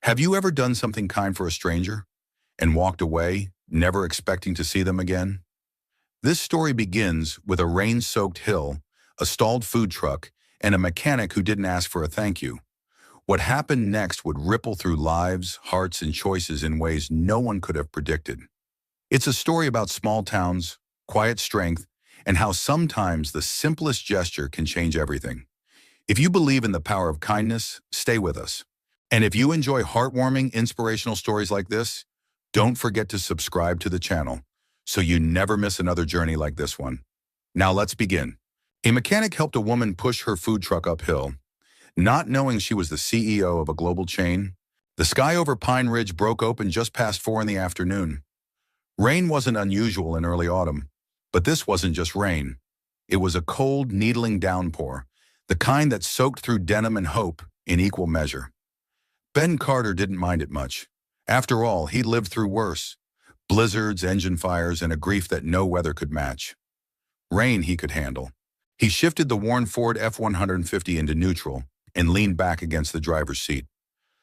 Have you ever done something kind for a stranger and walked away, never expecting to see them again? This story begins with a rain-soaked hill, a stalled food truck, and a mechanic who didn't ask for a thank you. What happened next would ripple through lives, hearts, and choices in ways no one could have predicted. It's a story about small towns, quiet strength, and how sometimes the simplest gesture can change everything. If you believe in the power of kindness, stay with us. And if you enjoy heartwarming, inspirational stories like this, don't forget to subscribe to the channel so you never miss another journey like this one. Now let's begin. A mechanic helped a woman push her food truck uphill, not knowing she was the CEO of a global chain. The sky over Pine Ridge broke open just past 4 in the afternoon. Rain wasn't unusual in early autumn, but this wasn't just rain. It was a cold, needling downpour, the kind that soaked through denim and hope in equal measure. Ben Carter didn't mind it much. After all, he'd lived through worse: blizzards, engine fires, and a grief that no weather could match. Rain he could handle. He shifted the worn Ford F-150 into neutral and leaned back against the driver's seat,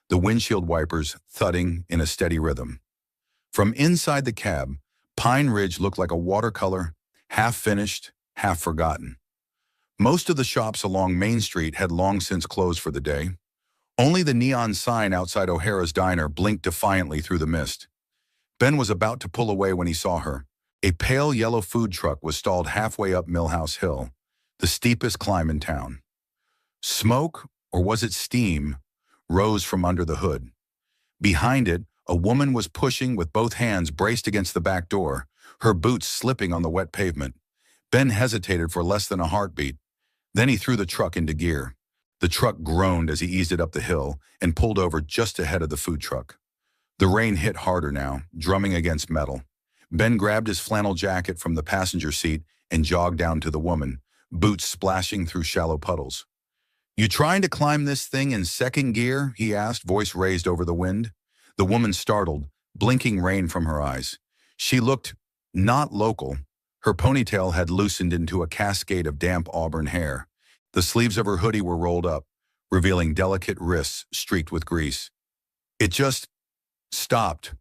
the windshield wipers thudding in a steady rhythm. From inside the cab, Pine Ridge looked like a watercolor, half finished, half forgotten. Most of the shops along Main Street had long since closed for the day. Only the neon sign outside O'Hara's diner blinked defiantly through the mist. Ben was about to pull away when he saw her. A pale yellow food truck was stalled halfway up Millhouse Hill, the steepest climb in town. Smoke, or was it steam, rose from under the hood. Behind it, a woman was pushing with both hands braced against the back door, her boots slipping on the wet pavement. Ben hesitated for less than a heartbeat. Then he threw the truck into gear. The truck groaned as he eased it up the hill and pulled over just ahead of the food truck. The rain hit harder now, drumming against metal. Ben grabbed his flannel jacket from the passenger seat and jogged down to the woman, boots splashing through shallow puddles. "You trying to climb this thing in second gear?" he asked, voice raised over the wind. The woman startled, blinking rain from her eyes. She looked not local. Her ponytail had loosened into a cascade of damp auburn hair. The sleeves of her hoodie were rolled up, revealing delicate wrists streaked with grease. "It just stopped.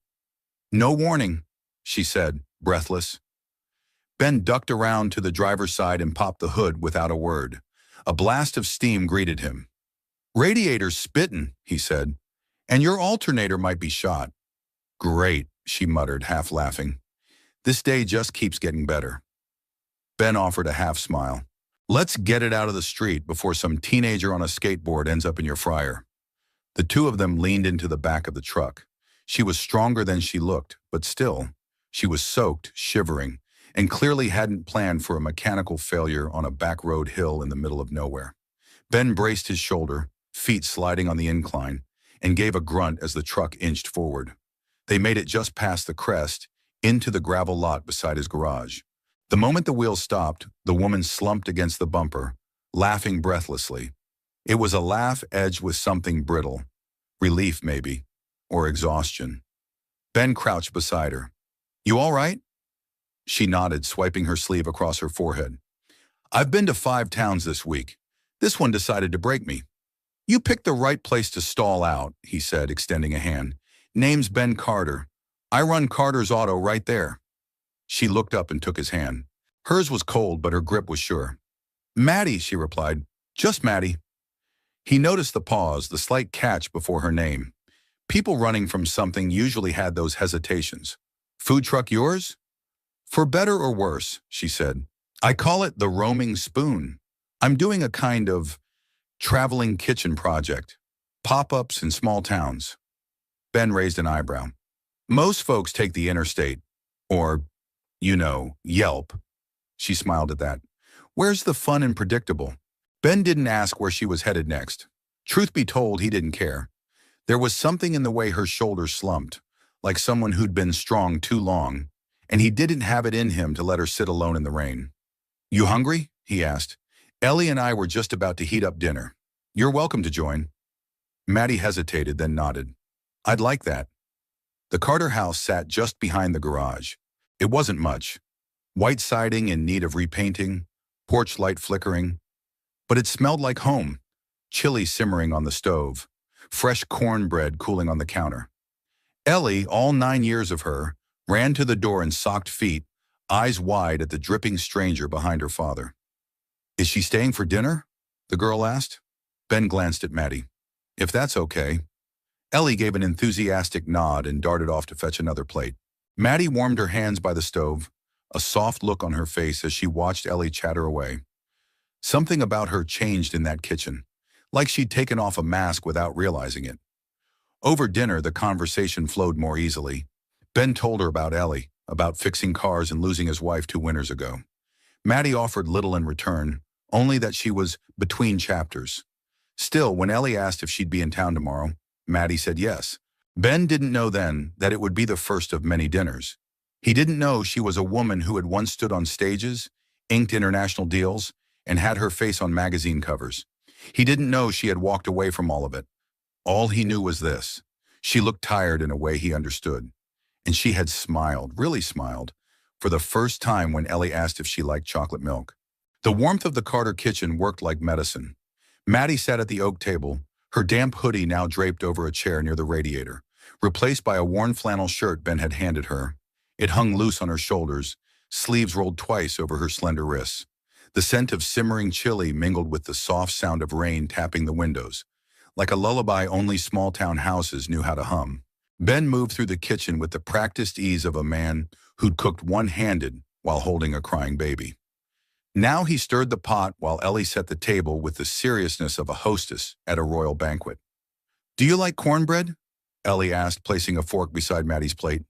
No warning," she said, breathless. Ben ducked around to the driver's side and popped the hood without a word. A blast of steam greeted him. "Radiator's spittin'," he said, "and your alternator might be shot." "Great," she muttered, half laughing. "This day just keeps getting better." Ben offered a half smile. "Let's get it out of the street before some teenager on a skateboard ends up in your fryer." The two of them leaned into the back of the truck. She was stronger than she looked, but still, she was soaked, shivering, and clearly hadn't planned for a mechanical failure on a back road hill in the middle of nowhere. Ben braced his shoulder, feet sliding on the incline, and gave a grunt as the truck inched forward. They made it just past the crest, into the gravel lot beside his garage. The moment the wheels stopped, the woman slumped against the bumper, laughing breathlessly. It was a laugh edged with something brittle. Relief, maybe, or exhaustion. Ben crouched beside her. "You all right?" She nodded, swiping her sleeve across her forehead. "I've been to 5 towns this week. This one decided to break me." "You picked the right place to stall out," he said, extending a hand. "Name's Ben Carter. I run Carter's Auto right there." She looked up and took his hand. Hers was cold, but her grip was sure. "Maddie," she replied. "Just Maddie." He noticed the pause, the slight catch before her name. People running from something usually had those hesitations. "Food truck yours?" "For better or worse," she said. "I call it the roaming spoon. I'm doing a kind of traveling kitchen project. Pop-ups in small towns." Ben raised an eyebrow. "Most folks take the interstate. Or, Yelp." She smiled at that. "Where's the fun and predictable?" Ben didn't ask where she was headed next. Truth be told, he didn't care. There was something in the way her shoulders slumped, like someone who'd been strong too long, and he didn't have it in him to let her sit alone in the rain. "You hungry?" he asked. "Ellie and I were just about to heat up dinner. You're welcome to join." Maddie hesitated, then nodded. "I'd like that." The Carter house sat just behind the garage. It wasn't much. White siding in need of repainting, porch light flickering. But it smelled like home, chili simmering on the stove. fresh cornbread cooling on the counter. Ellie, all 9 years of her, ran to the door in socked feet, eyes wide at the dripping stranger behind her father. "Is she staying for dinner?" the girl asked. Ben glanced at Maddie. "If that's okay." Ellie gave an enthusiastic nod and darted off to fetch another plate. Maddie warmed her hands by the stove, a soft look on her face as she watched Ellie chatter away. Something about her changed in that kitchen, like she'd taken off a mask without realizing it. Over dinner, the conversation flowed more easily. Ben told her about Ellie, about fixing cars and losing his wife 2 winters ago. Maddie offered little in return, only that she was between chapters. Still, when Ellie asked if she'd be in town tomorrow, Maddie said yes. Ben didn't know then that it would be the first of many dinners. He didn't know she was a woman who had once stood on stages, inked international deals, and had her face on magazine covers. He didn't know she had walked away from all of it. All he knew was this: she looked tired in a way he understood. And she had smiled, really smiled, for the first time when Ellie asked if she liked chocolate milk. The warmth of the Carter kitchen worked like medicine. Maddie sat at the oak table, her damp hoodie now draped over a chair near the radiator, replaced by a worn flannel shirt Ben had handed her. It hung loose on her shoulders, sleeves rolled twice over her slender wrists. The scent of simmering chili mingled with the soft sound of rain tapping the windows, like a lullaby only small-town houses knew how to hum. Ben moved through the kitchen with the practiced ease of a man who'd cooked one-handed while holding a crying baby. Now he stirred the pot while Ellie set the table with the seriousness of a hostess at a royal banquet. "Do you like cornbread?" Ellie asked, placing a fork beside Maddie's plate.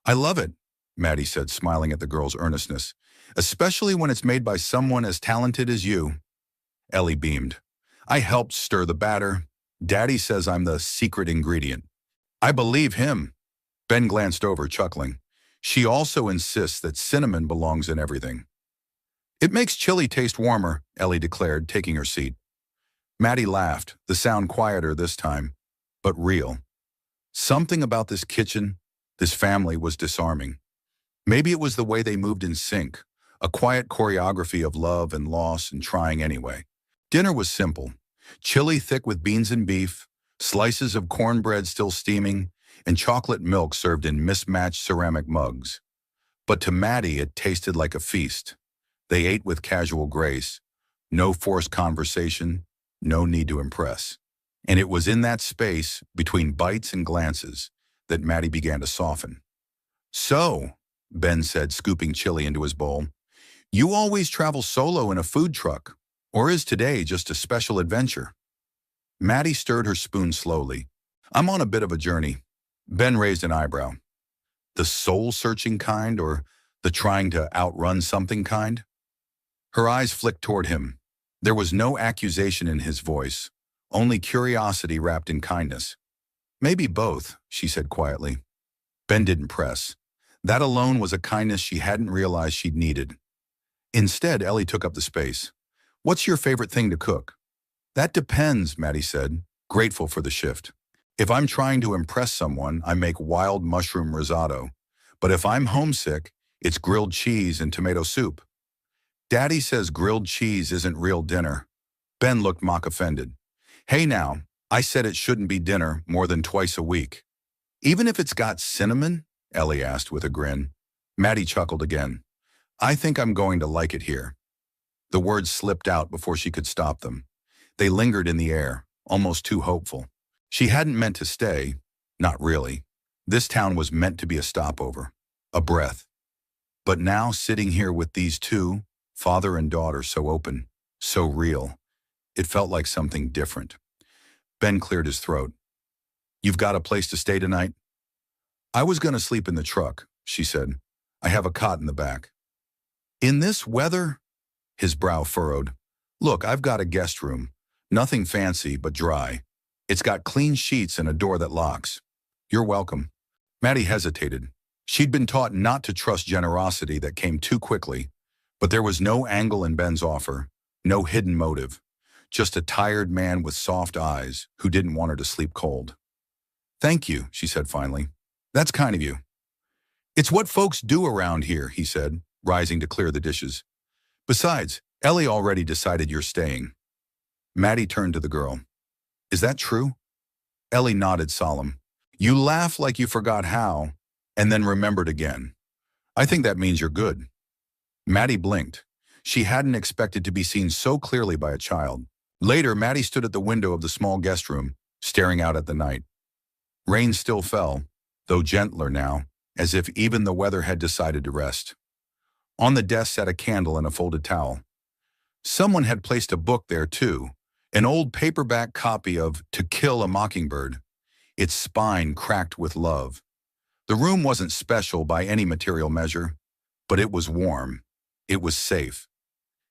"I love it," Maddie said, smiling at the girl's earnestness, "especially when it's made by someone as talented as you." Ellie beamed. "I helped stir the batter. Daddy says I'm the secret ingredient." "I believe him." Ben glanced over, chuckling. "She also insists that cinnamon belongs in everything." "It makes chili taste warmer," Ellie declared, taking her seat. Maddie laughed, the sound quieter this time, but real. Something about this kitchen, this family, was disarming. Maybe it was the way they moved in sync, a quiet choreography of love and loss and trying anyway. Dinner was simple: chili thick with beans and beef, slices of cornbread still steaming, and chocolate milk served in mismatched ceramic mugs. But to Maddie, it tasted like a feast. They ate with casual grace, no forced conversation, no need to impress. And it was in that space, between bites and glances, that Maddie began to soften. "So," Ben said, scooping chili into his bowl, "you always travel solo in a food truck, or is today just a special adventure?" Maddie stirred her spoon slowly. "I'm on a bit of a journey." Ben raised an eyebrow. "The soul-searching kind, or the trying to outrun something kind?" Her eyes flicked toward him. There was no accusation in his voice, only curiosity wrapped in kindness. "Maybe both," she said quietly. Ben didn't press. That alone was a kindness she hadn't realized she'd needed. Instead, Ellie took up the space. "What's your favorite thing to cook?" "That depends," Maddie said, grateful for the shift. "If I'm trying to impress someone, I make wild mushroom risotto. But if I'm homesick, it's grilled cheese and tomato soup." "Daddy says grilled cheese isn't real dinner." Ben looked mock offended. "Hey now, I said it shouldn't be dinner more than twice a week." "Even if it's got cinnamon?" Ellie asked with a grin. Maddie chuckled again. "I think I'm going to like it here." The words slipped out before she could stop them. They lingered in the air, almost too hopeful. She hadn't meant to stay, not really. This town was meant to be a stopover, a breath. But now, sitting here with these two, father and daughter, so open, so real, it felt like something different. Ben cleared his throat. "You've got a place to stay tonight?" "I was going to sleep in the truck," she said. "I have a cot in the back." "In this weather?" His brow furrowed. "Look, I've got a guest room. Nothing fancy, but dry. It's got clean sheets and a door that locks. You're welcome." Maddie hesitated. She'd been taught not to trust generosity that came too quickly, but there was no angle in Ben's offer, no hidden motive, just a tired man with soft eyes who didn't want her to sleep cold. "Thank you," she said finally. "That's kind of you." "It's what folks do around here," he said, rising to clear the dishes. "Besides, Ellie already decided you're staying." Maddie turned to the girl. "Is that true?" Ellie nodded solemn. You laugh like you forgot how, and then remembered again. I think that means you're good. Maddie blinked. She hadn't expected to be seen so clearly by a child. Later, Maddie stood at the window of the small guest room, staring out at the night. Rain still fell, though gentler now, as if even the weather had decided to rest. On the desk sat a candle and a folded towel. Someone had placed a book there too, an old paperback copy of To Kill a Mockingbird, its spine cracked with love. The room wasn't special by any material measure, but it was warm. It was safe.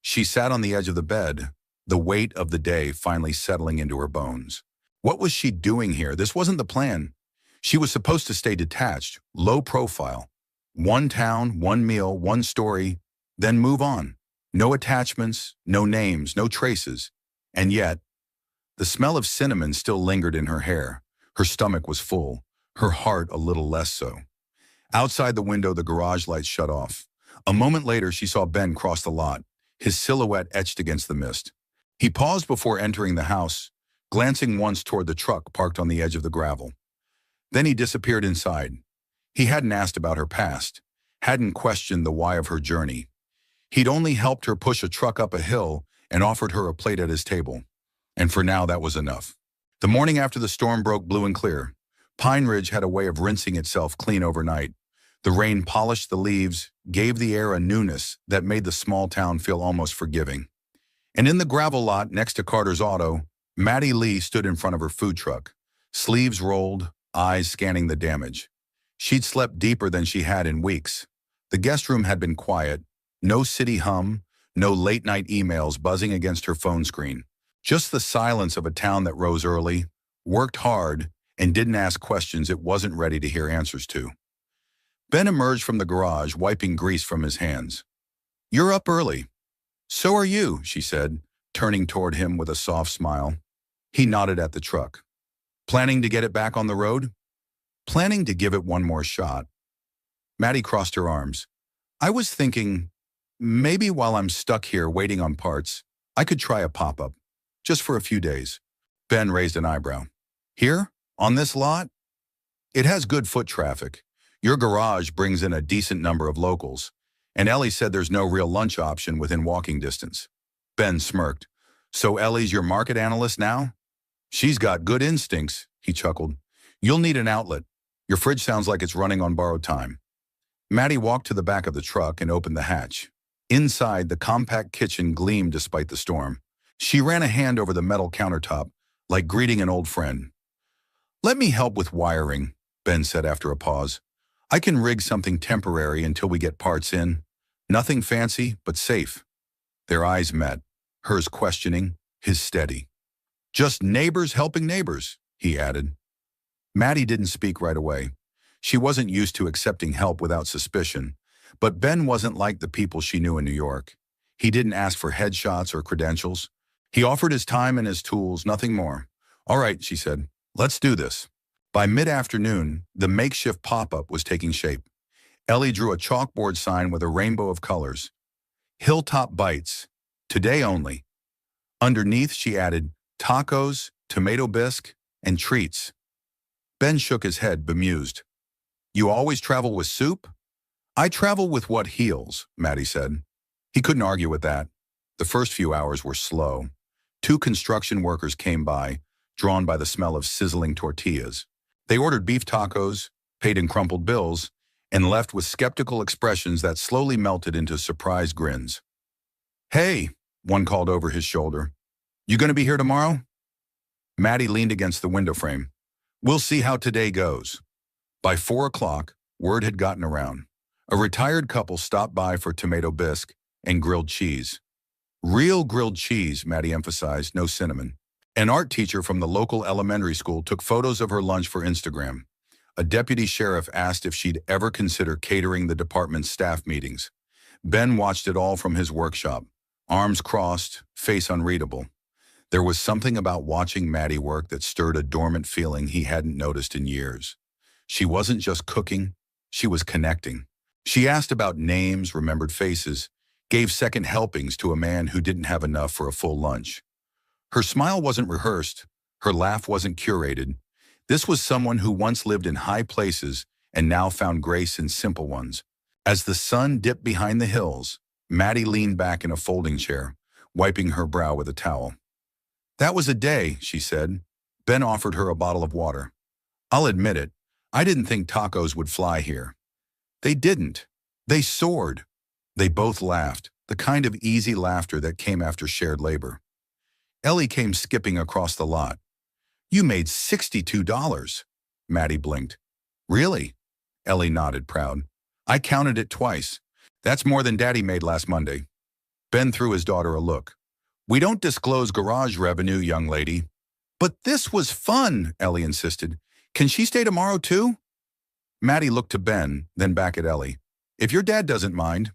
She sat on the edge of the bed, the weight of the day finally settling into her bones. What was she doing here? This wasn't the plan. She was supposed to stay detached, low profile. One town, one meal, one story, then move on. No attachments, no names, no traces. And yet, the smell of cinnamon still lingered in her hair. Her stomach was full, her heart a little less so. Outside the window, the garage lights shut off. A moment later, she saw Ben cross the lot, his silhouette etched against the mist. He paused before entering the house, glancing once toward the truck parked on the edge of the gravel. Then he disappeared inside. He hadn't asked about her past, hadn't questioned the why of her journey. He'd only helped her push a truck up a hill and offered her a plate at his table. And for now, that was enough. The morning after the storm broke blue and clear. Pine Ridge had a way of rinsing itself clean overnight. The rain polished the leaves, gave the air a newness that made the small town feel almost forgiving. And in the gravel lot next to Carter's auto, Maddie Lee stood in front of her food truck, sleeves rolled, eyes scanning the damage. She'd slept deeper than she had in weeks. The guest room had been quiet, no city hum, no late-night emails buzzing against her phone screen. Just the silence of a town that rose early, worked hard, and didn't ask questions it wasn't ready to hear answers to. Ben emerged from the garage, wiping grease from his hands. You're up early. So are you, she said, turning toward him with a soft smile. He nodded at the truck. Planning to get it back on the road? Planning to give it one more shot. Maddie crossed her arms. I was thinking, maybe while I'm stuck here waiting on parts, I could try a pop-up, just for a few days. Ben raised an eyebrow. Here? On this lot? It has good foot traffic. Your garage brings in a decent number of locals, and Ellie said there's no real lunch option within walking distance. Ben smirked. So Ellie's your market analyst now? She's got good instincts, he chuckled. You'll need an outlet. Your fridge sounds like it's running on borrowed time. Maddie walked to the back of the truck and opened the hatch. Inside, the compact kitchen gleamed despite the storm. She ran a hand over the metal countertop, like greeting an old friend. Let me help with wiring, Ben said after a pause. I can rig something temporary until we get parts in. Nothing fancy, but safe. Their eyes met, hers questioning, his steady. Just neighbors helping neighbors, he added. Maddie didn't speak right away. She wasn't used to accepting help without suspicion, but Ben wasn't like the people she knew in New York. He didn't ask for headshots or credentials. He offered his time and his tools, nothing more. All right, she said, let's do this. By mid-afternoon, the makeshift pop-up was taking shape. Ellie drew a chalkboard sign with a rainbow of colors. Hilltop Bites, today only. Underneath, she added tacos, tomato bisque, and treats. Ben shook his head, bemused. You always travel with soup? I travel with what heals, Maddie said. He couldn't argue with that. The first few hours were slow. 2 construction workers came by, drawn by the smell of sizzling tortillas. They ordered beef tacos, paid in crumpled bills, and left with skeptical expressions that slowly melted into surprised grins. Hey, one called over his shoulder. You gonna be here tomorrow? Maddie leaned against the window frame. We'll see how today goes. By 4 o'clock, word had gotten around. A retired couple stopped by for tomato bisque and grilled cheese. Real grilled cheese, Maddie emphasized, no cinnamon. An art teacher from the local elementary school took photos of her lunch for Instagram. A deputy sheriff asked if she'd ever consider catering the department's staff meetings. Ben watched it all from his workshop, arms crossed, face unreadable. There was something about watching Maddie work that stirred a dormant feeling he hadn't noticed in years. She wasn't just cooking, she was connecting. She asked about names, remembered faces, gave second helpings to a man who didn't have enough for a full lunch. Her smile wasn't rehearsed, her laugh wasn't curated. This was someone who once lived in high places and now found grace in simple ones. As the sun dipped behind the hills, Maddie leaned back in a folding chair, wiping her brow with a towel. "That was a day," she said. Ben offered her a bottle of water. "I'll admit it, I didn't think tacos would fly here." They didn't. They soared. They both laughed, the kind of easy laughter that came after shared labor. Ellie came skipping across the lot. "You made $62. Maddie blinked. "Really?" Ellie nodded, proud. "I counted it twice. That's more than Daddy made last Monday." Ben threw his daughter a look. "We don't disclose garage revenue, young lady." "But this was fun," Ellie insisted. "Can she stay tomorrow too?" Maddie looked to Ben, then back at Ellie. "If your dad doesn't mind."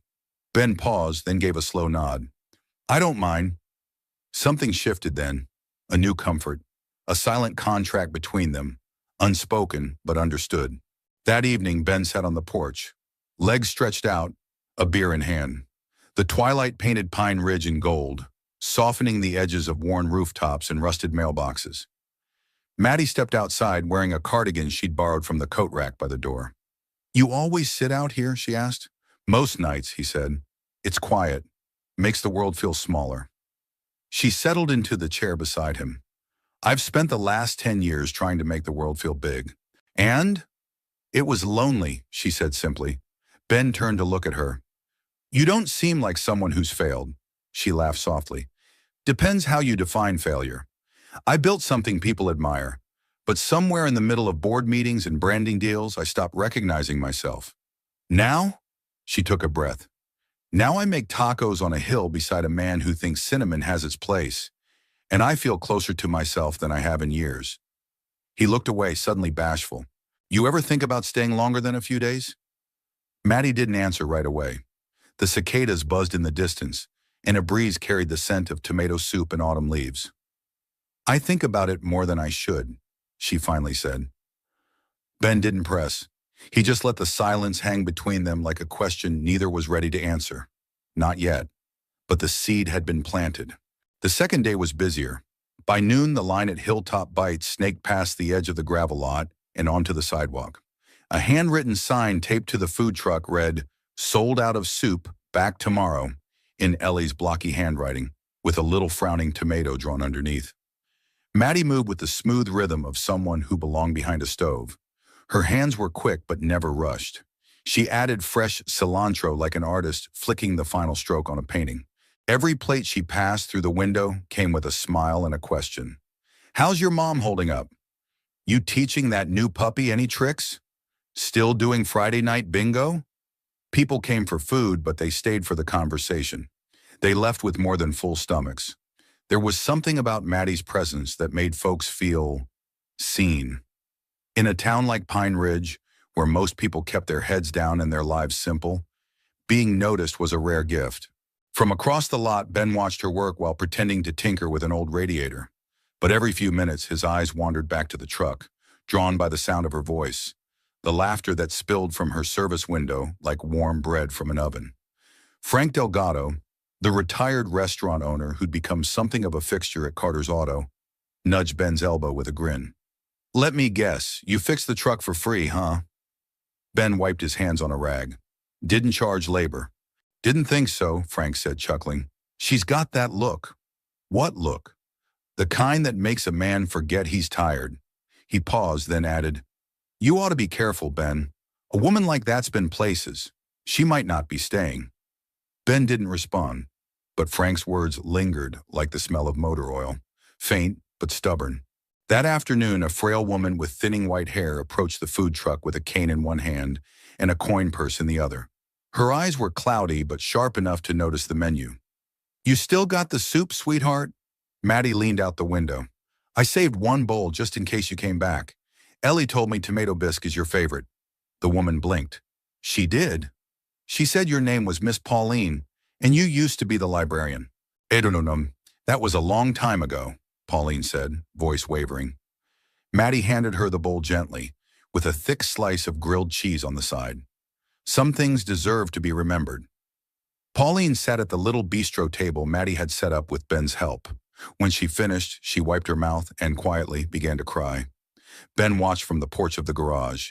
Ben paused, then gave a slow nod. "I don't mind." Something shifted then. A new comfort. A silent contract between them. Unspoken, but understood. That evening, Ben sat on the porch. Legs stretched out, a beer in hand. The twilight painted Pine Ridge in gold, softening the edges of worn rooftops and rusted mailboxes. Maddie stepped outside wearing a cardigan she'd borrowed from the coat rack by the door. "You always sit out here?" she asked. "Most nights," he said. "It's quiet. Makes the world feel smaller." She settled into the chair beside him. "I've spent the last 10 years trying to make the world feel big. And it was lonely," she said simply. Ben turned to look at her. "You don't seem like someone who's failed." She laughed softly. "Depends how you define failure. I built something people admire, but somewhere in the middle of board meetings and branding deals, I stopped recognizing myself. Now," she took a breath, "now I make tacos on a hill beside a man who thinks cinnamon has its place, and I feel closer to myself than I have in years." He looked away, suddenly bashful. "You ever think about staying longer than a few days?" Maddie didn't answer right away. The cicadas buzzed in the distance, and a breeze carried the scent of tomato soup and autumn leaves. "I think about it more than I should," she finally said. Ben didn't press. He just let the silence hang between them like a question neither was ready to answer. Not yet. But the seed had been planted. The second day was busier. By noon, the line at Hilltop Bites snaked past the edge of the gravel lot and onto the sidewalk. A handwritten sign taped to the food truck read, "Sold out of soup, back tomorrow," in Ellie's blocky handwriting, with a little frowning tomato drawn underneath. Maddie moved with the smooth rhythm of someone who belonged behind a stove. Her hands were quick but never rushed. She added fresh cilantro like an artist flicking the final stroke on a painting. Every plate she passed through the window came with a smile and a question. "How's your mom holding up? You teaching that new puppy any tricks? Still doing Friday night bingo?" People came for food, but they stayed for the conversation. They left with more than full stomachs. There was something about Maddie's presence that made folks feel seen. In a town like Pine Ridge, where most people kept their heads down and their lives simple, being noticed was a rare gift. From across the lot, Ben watched her work while pretending to tinker with an old radiator. But every few minutes, his eyes wandered back to the truck, drawn by the sound of her voice, the laughter that spilled from her service window like warm bread from an oven. Frank Delgado, the retired restaurant owner who'd become something of a fixture at Carter's Auto, nudged Ben's elbow with a grin. "Let me guess, you fixed the truck for free, huh?" Ben wiped his hands on a rag. "Didn't charge labor." "Didn't think so," Frank said, chuckling. "She's got that look." "What look?" "The kind that makes a man forget he's tired." He paused, then added, "You ought to be careful, Ben. A woman like that's been places. She might not be staying." Ben didn't respond, but Frank's words lingered like the smell of motor oil, faint but stubborn. That afternoon, a frail woman with thinning white hair approached the food truck with a cane in one hand and a coin purse in the other. Her eyes were cloudy but sharp enough to notice the menu. "You still got the soup, sweetheart?" Maddie leaned out the window. "I saved one bowl just in case you came back. Ellie told me tomato bisque is your favorite." The woman blinked. "She did? She said your name was Miss Pauline, and you used to be the librarian." "Edononum, that was a long time ago," Pauline said, voice wavering. Maddie handed her the bowl gently, with a thick slice of grilled cheese on the side. Some things deserve to be remembered. Pauline sat at the little bistro table Maddie had set up with Ben's help. When she finished, she wiped her mouth and quietly began to cry. Ben watched from the porch of the garage.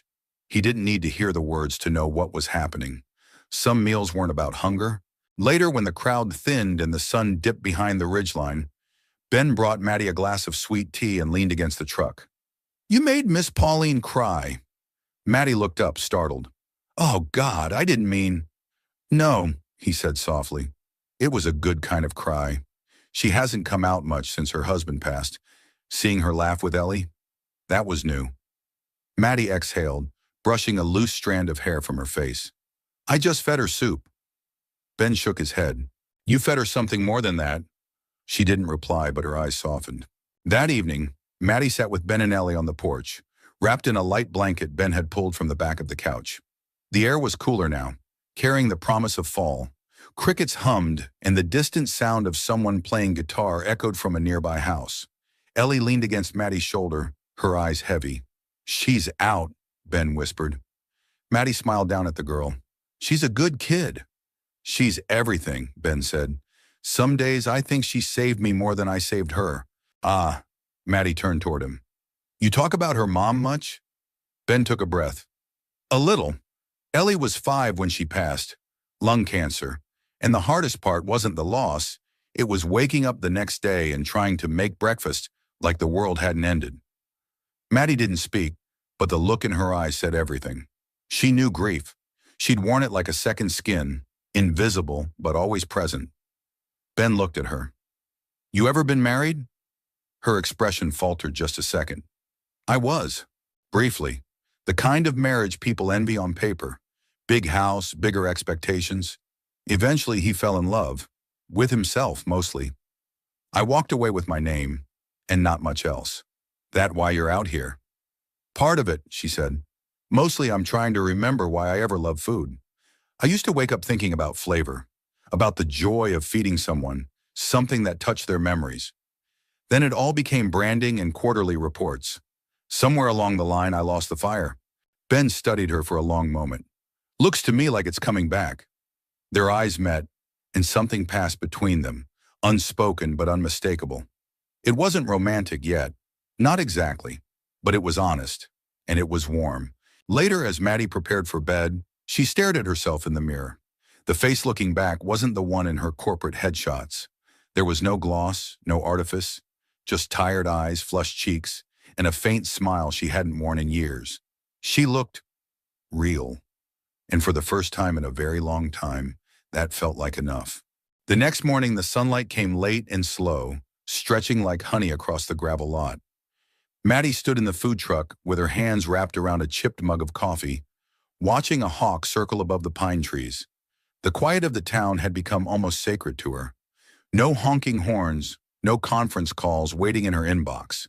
He didn't need to hear the words to know what was happening. Some meals weren't about hunger. Later, when the crowd thinned and the sun dipped behind the ridgeline, Ben brought Maddie a glass of sweet tea and leaned against the truck. "You made Miss Pauline cry." Maddie looked up, startled. "Oh, God, I didn't mean—" "No," he said softly. "It was a good kind of cry. She hasn't come out much since her husband passed. Seeing her laugh with Ellie, that was new." Maddie exhaled, brushing a loose strand of hair from her face. "I just fed her soup." Ben shook his head. "You fed her something more than that." She didn't reply, but her eyes softened. That evening, Maddie sat with Ben and Ellie on the porch, wrapped in a light blanket Ben had pulled from the back of the couch. The air was cooler now, carrying the promise of fall. Crickets hummed, and the distant sound of someone playing guitar echoed from a nearby house. Ellie leaned against Maddie's shoulder, her eyes heavy. "She's out," Ben whispered. Maddie smiled down at the girl. "She's a good kid." "She's everything," Ben said. "Some days I think she saved me more than I saved her." "Ah," Maddie turned toward him. "You talk about her mom much?" Ben took a breath. "A little. Ellie was 5 when she passed. Lung cancer. And the hardest part wasn't the loss. It was waking up the next day and trying to make breakfast like the world hadn't ended." Maddie didn't speak, but the look in her eyes said everything. She knew grief. She'd worn it like a second skin, invisible but always present. Ben looked at her. "You ever been married?" Her expression faltered just a second. "I was. Briefly. The kind of marriage people envy on paper. Big house, bigger expectations. Eventually he fell in love. With himself, mostly. I walked away with my name, and not much else." "That why you're out here?" "Part of it," she said. "Mostly I'm trying to remember why I ever loved food. I used to wake up thinking about flavor, about the joy of feeding someone, something that touched their memories. Then it all became branding and quarterly reports. Somewhere along the line I lost the fire." Ben studied her for a long moment. "Looks to me like it's coming back." Their eyes met, and something passed between them, unspoken but unmistakable. It wasn't romantic yet. Not exactly. But it was honest, and it was warm. Later, as Maddie prepared for bed, she stared at herself in the mirror. The face looking back wasn't the one in her corporate headshots. There was no gloss, no artifice, just tired eyes, flushed cheeks, and a faint smile she hadn't worn in years. She looked real. And for the first time in a very long time, that felt like enough. The next morning, the sunlight came late and slow, stretching like honey across the gravel lot. Maddie stood in the food truck with her hands wrapped around a chipped mug of coffee, watching a hawk circle above the pine trees. The quiet of the town had become almost sacred to her. No honking horns, no conference calls waiting in her inbox.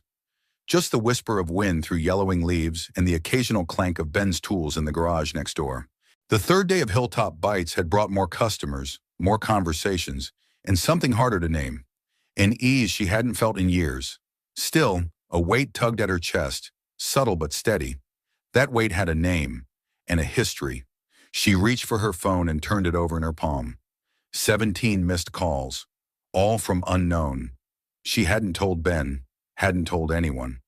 Just the whisper of wind through yellowing leaves and the occasional clank of Ben's tools in the garage next door. The third day of Hilltop Bites had brought more customers, more conversations, and something harder to name. An ease she hadn't felt in years. Still, a weight tugged at her chest, subtle but steady. That weight had a name and a history. She reached for her phone and turned it over in her palm. 17 missed calls, all from unknown. She hadn't told Ben, hadn't told anyone,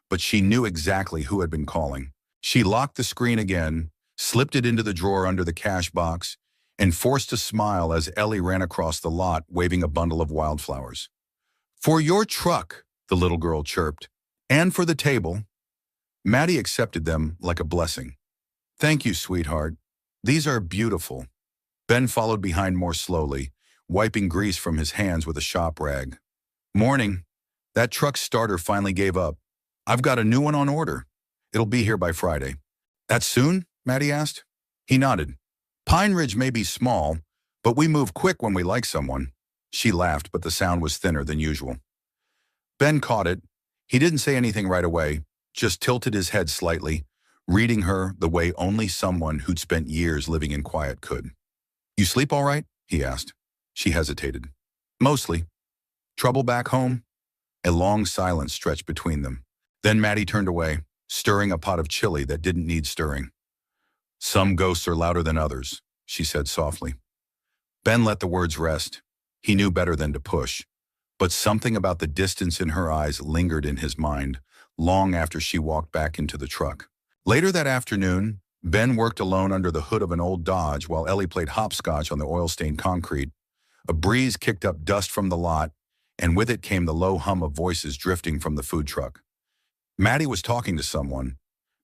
but she knew exactly who had been calling. She locked the screen again, slipped it into the drawer under the cash box, and forced a smile as Ellie ran across the lot waving a bundle of wildflowers. "For your truck," the little girl chirped, "and for the table." Maddie accepted them like a blessing. "Thank you, sweetheart. These are beautiful." Ben followed behind more slowly, wiping grease from his hands with a shop rag. "Morning. That truck starter finally gave up. I've got a new one on order. It'll be here by Friday." "That soon?" Maddie asked. He nodded. "Pine Ridge may be small, but we move quick when we like someone." She laughed, but the sound was thinner than usual. Ben caught it. He didn't say anything right away, just tilted his head slightly, reading her the way only someone who'd spent years living in quiet could. "You sleep all right?" he asked. She hesitated. "Mostly. Trouble back home?" A long silence stretched between them. Then Maddie turned away, stirring a pot of chili that didn't need stirring. "Some ghosts are louder than others," she said softly. Ben let the words rest. He knew better than to push. But something about the distance in her eyes lingered in his mind, long after she walked back into the truck. Later that afternoon, Ben worked alone under the hood of an old Dodge while Ellie played hopscotch on the oil-stained concrete. A breeze kicked up dust from the lot, and with it came the low hum of voices drifting from the food truck. Maddie was talking to someone.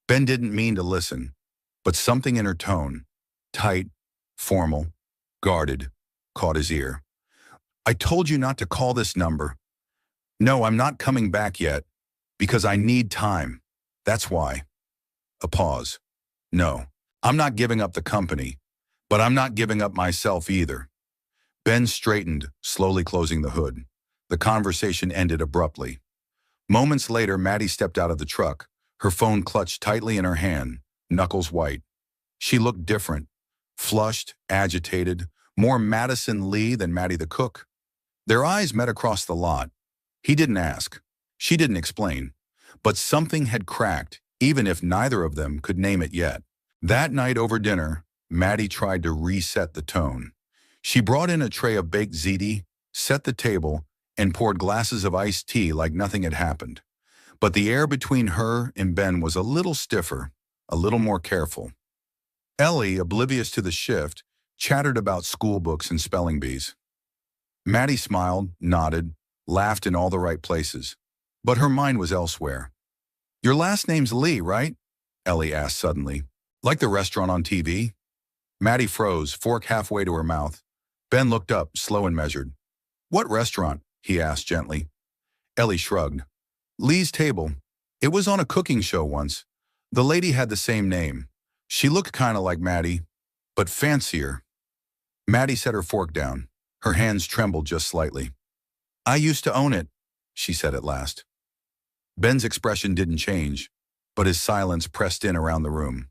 Ben didn't mean to listen, but something in her tone, tight, formal, guarded, caught his ear. "I told you not to call this number." "No, I'm not coming back yet, because I need time. That's why." A pause. "No, I'm not giving up the company, but I'm not giving up myself either." Ben straightened, slowly closing the hood. The conversation ended abruptly. Moments later, Maddie stepped out of the truck, her phone clutched tightly in her hand, knuckles white. She looked different, flushed, agitated, more Madison Lee than Maddie the cook. Their eyes met across the lot. He didn't ask. She didn't explain. But something had cracked, even if neither of them could name it yet. That night over dinner, Maddie tried to reset the tone. She brought in a tray of baked ziti, set the table, and poured glasses of iced tea like nothing had happened. But the air between her and Ben was a little stiffer, a little more careful. Ellie, oblivious to the shift, chattered about school books and spelling bees. Maddie smiled, nodded, laughed in all the right places. But her mind was elsewhere. "Your last name's Lee, right?" Ellie asked suddenly. "Like the restaurant on TV?" Maddie froze, fork halfway to her mouth. Ben looked up, slow and measured. "What restaurant?" he asked gently. Ellie shrugged. "Lee's Table. It was on a cooking show once. The lady had the same name. She looked kind of like Maddie, but fancier." Maddie set her fork down. Her hands trembled just slightly. "I used to own it," she said at last. Ben's expression didn't change, but his silence pressed in around the room.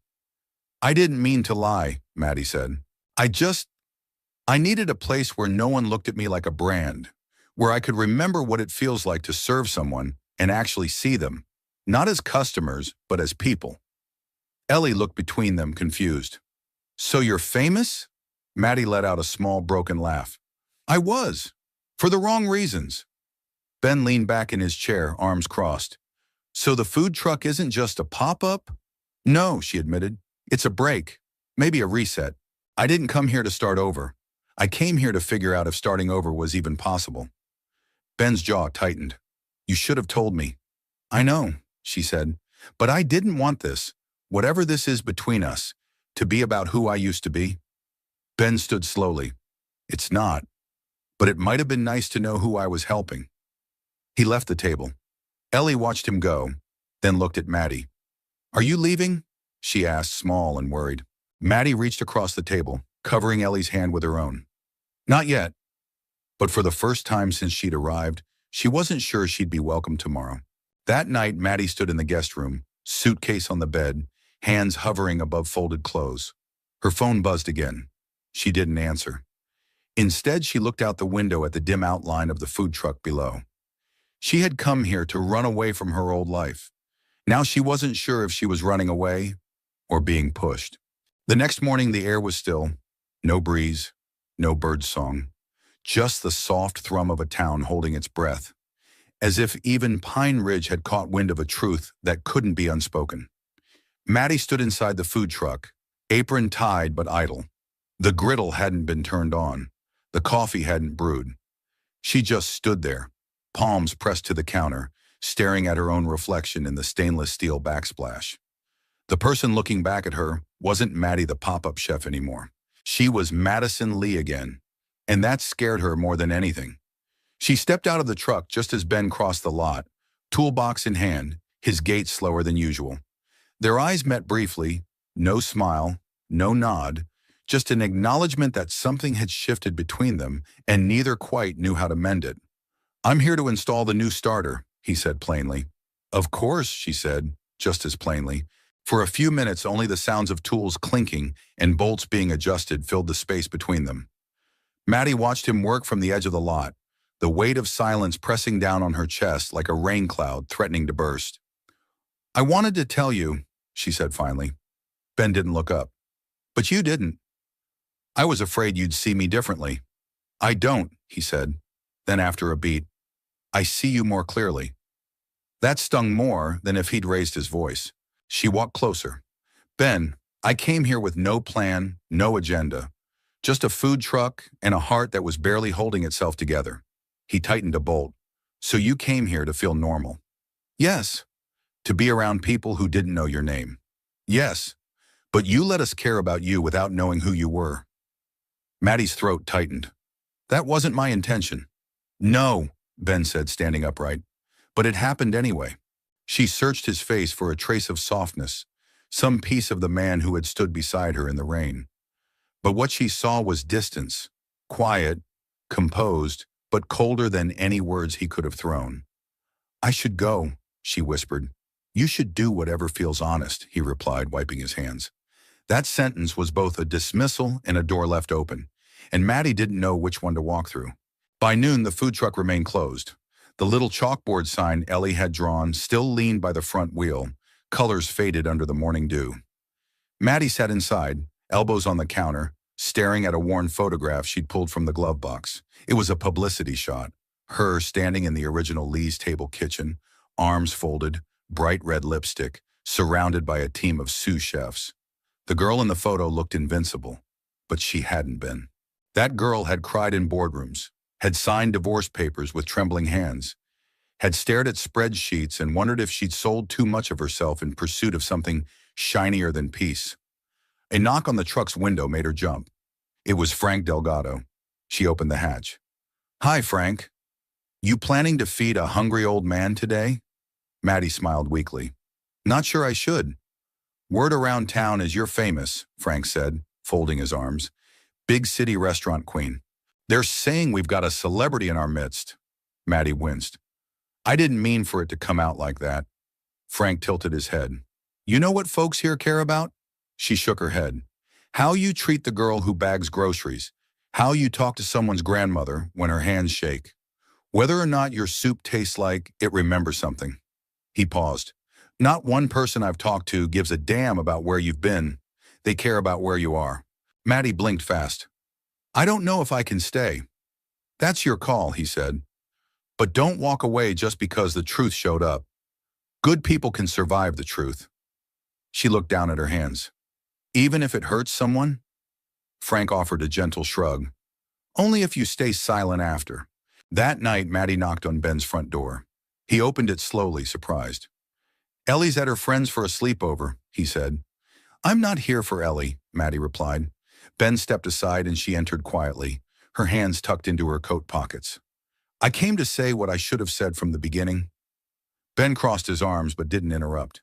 "I didn't mean to lie," Maddie said. I needed a place where no one looked at me like a brand, where I could remember what it feels like to serve someone and actually see them, not as customers, but as people." Ellie looked between them, confused. "So you're famous?" Maddie let out a small, broken laugh. "I was, for the wrong reasons." Ben leaned back in his chair, arms crossed. "So the food truck isn't just a pop-up?" "No," she admitted. "It's a break, maybe a reset. I didn't come here to start over. I came here to figure out if starting over was even possible." Ben's jaw tightened. "You should have told me." "I know," she said, "but I didn't want this, whatever this is between us, to be about who I used to be." Ben stood slowly. "It's not, but it might have been nice to know who I was helping." He left the table. Ellie watched him go, then looked at Maddie. "Are you leaving?" she asked, small and worried. Maddie reached across the table, covering Ellie's hand with her own. "Not yet." But for the first time since she'd arrived, she wasn't sure she'd be welcome tomorrow. That night, Maddie stood in the guest room, suitcase on the bed, hands hovering above folded clothes. Her phone buzzed again. She didn't answer. Instead, she looked out the window at the dim outline of the food truck below. She had come here to run away from her old life. Now she wasn't sure if she was running away or being pushed. The next morning, the air was still. No breeze, no bird song. Just the soft thrum of a town holding its breath, as if even Pine Ridge had caught wind of a truth that couldn't be unspoken. Maddie stood inside the food truck, apron tied but idle. The griddle hadn't been turned on. The coffee hadn't brewed. She just stood there, palms pressed to the counter, staring at her own reflection in the stainless steel backsplash. The person looking back at her wasn't Maddie the pop-up chef anymore. She was Madison Lee again, and that scared her more than anything. She stepped out of the truck just as Ben crossed the lot, toolbox in hand, his gait slower than usual. Their eyes met briefly, no smile, no nod, just an acknowledgement that something had shifted between them, and neither quite knew how to mend it. "I'm here to install the new starter," he said plainly. "Of course," she said, just as plainly. For a few minutes, only the sounds of tools clinking and bolts being adjusted filled the space between them. Maddie watched him work from the edge of the lot, the weight of silence pressing down on her chest like a rain cloud threatening to burst. "I wanted to tell you," she said finally. Ben didn't look up. "But you didn't." "I was afraid you'd see me differently." "I don't," he said. Then after a beat, "I see you more clearly." That stung more than if he'd raised his voice. She walked closer. Ben, I came here with no plan, no agenda. Just a food truck and a heart that was barely holding itself together. He tightened a bolt. So you came here to feel normal? Yes. To be around people who didn't know your name? Yes. But you let us care about you without knowing who you were. Maddie's throat tightened. That wasn't my intention. No, Ben said, standing upright. But it happened anyway. She searched his face for a trace of softness, some piece of the man who had stood beside her in the rain. But what she saw was distance, quiet, composed, but colder than any words he could have thrown. I should go, she whispered. You should do whatever feels honest, he replied, wiping his hands. That sentence was both a dismissal and a door left open, and Maddie didn't know which one to walk through. By noon, the food truck remained closed. The little chalkboard sign Ellie had drawn still leaned by the front wheel, colors faded under the morning dew. Maddie sat inside, elbows on the counter, staring at a worn photograph she'd pulled from the glove box. It was a publicity shot. Her standing in the original Lee's Table kitchen, arms folded, bright red lipstick, surrounded by a team of sous chefs. The girl in the photo looked invincible, but she hadn't been. That girl had cried in boardrooms, had signed divorce papers with trembling hands, had stared at spreadsheets and wondered if she'd sold too much of herself in pursuit of something shinier than peace. A knock on the truck's window made her jump. It was Frank Delgado. She opened the hatch. Hi, Frank. You planning to feed a hungry old man today? Maddie smiled weakly. Not sure I should. Word around town is you're famous, Frank said, folding his arms. Big city restaurant queen. They're saying we've got a celebrity in our midst. Maddie winced. I didn't mean for it to come out like that. Frank tilted his head. You know what folks here care about? She shook her head. How you treat the girl who bags groceries. How you talk to someone's grandmother when her hands shake. Whether or not your soup tastes like it remembers something. He paused. Not one person I've talked to gives a damn about where you've been. They care about where you are. Maddie blinked fast. I don't know if I can stay. That's your call, he said. But don't walk away just because the truth showed up. Good people can survive the truth. She looked down at her hands. Even if it hurts someone? Frank offered a gentle shrug. Only if you stay silent after. That night, Maddie knocked on Ben's front door. He opened it slowly, surprised. Ellie's at her friend's for a sleepover, he said. I'm not here for Ellie, Maddie replied. Ben stepped aside and she entered quietly, her hands tucked into her coat pockets. I came to say what I should have said from the beginning. Ben crossed his arms but didn't interrupt.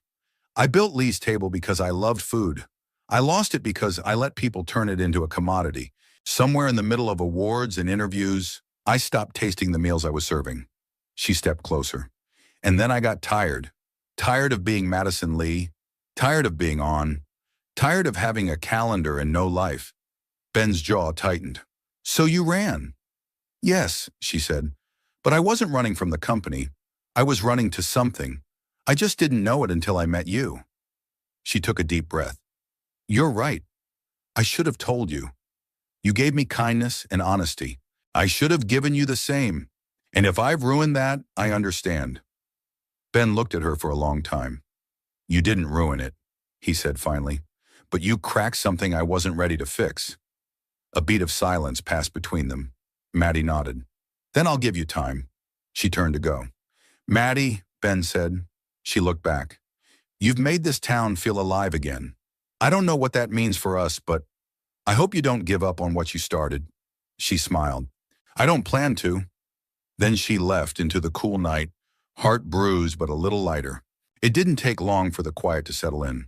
I built Lee's Table because I loved food. I lost it because I let people turn it into a commodity. Somewhere in the middle of awards and interviews, I stopped tasting the meals I was serving. She stepped closer. And then I got tired. Tired of being Madison Lee. Tired of being on. Tired of having a calendar and no life. Ben's jaw tightened. So you ran? Yes, she said. But I wasn't running from the company. I was running to something. I just didn't know it until I met you. She took a deep breath. You're right. I should have told you. You gave me kindness and honesty. I should have given you the same. And if I've ruined that, I understand. Ben looked at her for a long time. You didn't ruin it, he said finally. But you cracked something I wasn't ready to fix. A beat of silence passed between them. Maddie nodded. Then I'll give you time. She turned to go. Maddie, Ben said. She looked back. You've made this town feel alive again. I don't know what that means for us, but I hope you don't give up on what you started. She smiled. I don't plan to. Then she left into the cool night, heart bruised but a little lighter. It didn't take long for the quiet to settle in.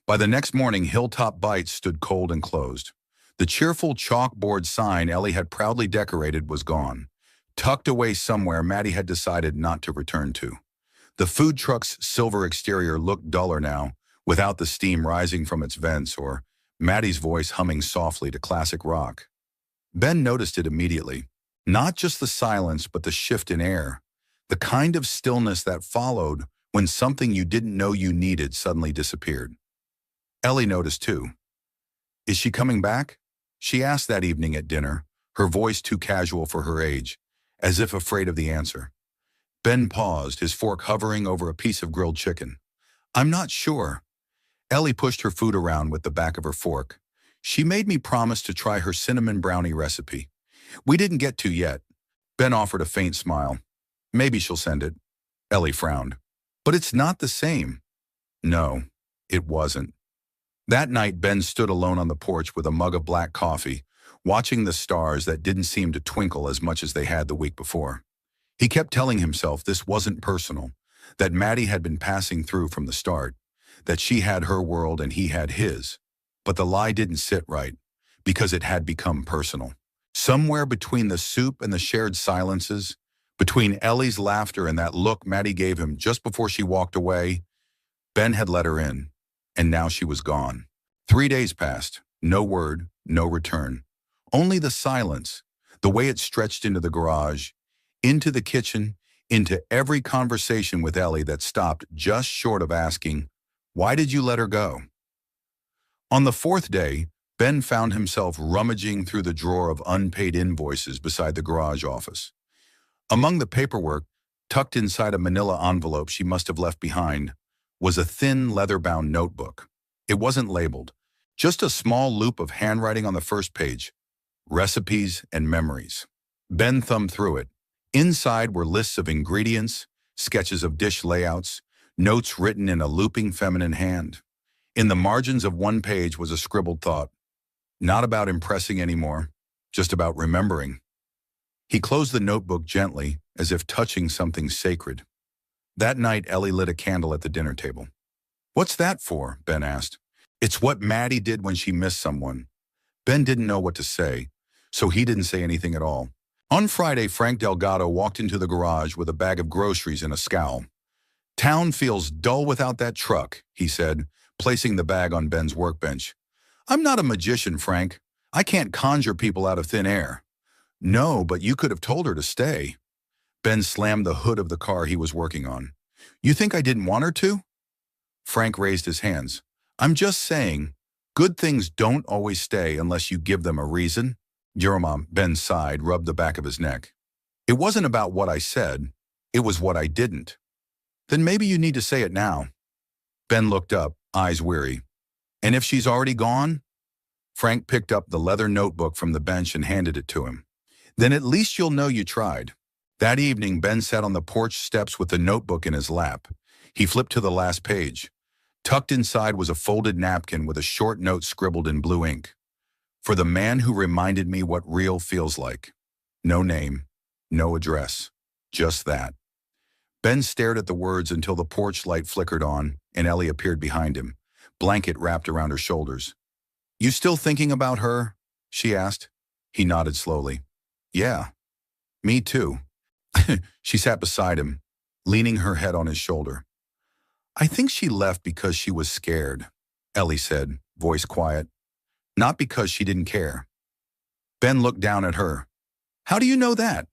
By the next morning, Hilltop Bites stood cold and closed. The cheerful chalkboard sign Ellie had proudly decorated was gone. Tucked away somewhere Maddie had decided not to return to. The food truck's silver exterior looked duller now, without the steam rising from its vents or Maddie's voice humming softly to classic rock. Ben noticed it immediately. Not just the silence, but the shift in air. The kind of stillness that followed when something you didn't know you needed suddenly disappeared. Ellie noticed too. Is she coming back? She asked that evening at dinner, her voice too casual for her age, as if afraid of the answer. Ben paused, his fork hovering over a piece of grilled chicken. I'm not sure. Ellie pushed her food around with the back of her fork. She made me promise to try her cinnamon brownie recipe. We didn't get to yet. Ben offered a faint smile. Maybe she'll send it. Ellie frowned. But it's not the same. No, it wasn't. That night, Ben stood alone on the porch with a mug of black coffee, watching the stars that didn't seem to twinkle as much as they had the week before. He kept telling himself this wasn't personal, that Maddie had been passing through from the start, that she had her world and he had his. But the lie didn't sit right, because it had become personal. Somewhere between the soup and the shared silences, between Ellie's laughter and that look Maddie gave him just before she walked away, Ben had let her in, and now she was gone. 3 days passed, no word, no return. Only the silence, the way it stretched into the garage, into the kitchen, into every conversation with Ellie that stopped just short of asking, "Why did you let her go?" On the 4th day, Ben found himself rummaging through the drawer of unpaid invoices beside the garage office. Among the paperwork, tucked inside a manila envelope she must have left behind, was a thin leather-bound notebook. It wasn't labeled, just a small loop of handwriting on the first page, recipes and memories. Ben thumbed through it. Inside were lists of ingredients, sketches of dish layouts, notes written in a looping feminine hand. In the margins of one page was a scribbled thought, not about impressing anymore, just about remembering. He closed the notebook gently, as if touching something sacred. That night, Ellie lit a candle at the dinner table. "What's that for?" Ben asked. "It's what Maddie did when she missed someone." Ben didn't know what to say, so he didn't say anything at all. On Friday, Frank Delgado walked into the garage with a bag of groceries and a scowl. "Town feels dull without that truck," he said, placing the bag on Ben's workbench. "I'm not a magician, Frank. I can't conjure people out of thin air." "No, but you could have told her to stay." Ben slammed the hood of the car he was working on. "You think I didn't want her to?" Frank raised his hands. "I'm just saying, good things don't always stay unless you give them a reason." Jerome, Ben sighed, rubbed the back of his neck. "It wasn't about what I said. It was what I didn't." "Then maybe you need to say it now." Ben looked up, eyes weary. "And if she's already gone?" Frank picked up the leather notebook from the bench and handed it to him. "Then at least you'll know you tried." That evening, Ben sat on the porch steps with the notebook in his lap. He flipped to the last page. Tucked inside was a folded napkin with a short note scribbled in blue ink. "For the man who reminded me what real feels like." No name, no address, just that. Ben stared at the words until the porch light flickered on and Ellie appeared behind him, blanket wrapped around her shoulders. "You still thinking about her?" she asked. He nodded slowly. "Yeah, me too." She sat beside him, leaning her head on his shoulder. "I think she left because she was scared," Ellie said, voice quiet. "Not because she didn't care." Ben looked down at her. "How do you know that?"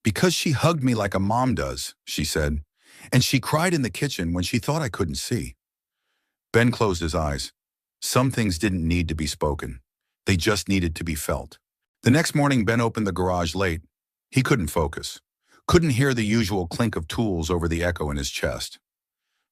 "Because she hugged me like a mom does," she said, "and she cried in the kitchen when she thought I couldn't see." Ben closed his eyes. Some things didn't need to be spoken. They just needed to be felt. The next morning, Ben opened the garage late. He couldn't focus. Couldn't hear the usual clink of tools over the echo in his chest.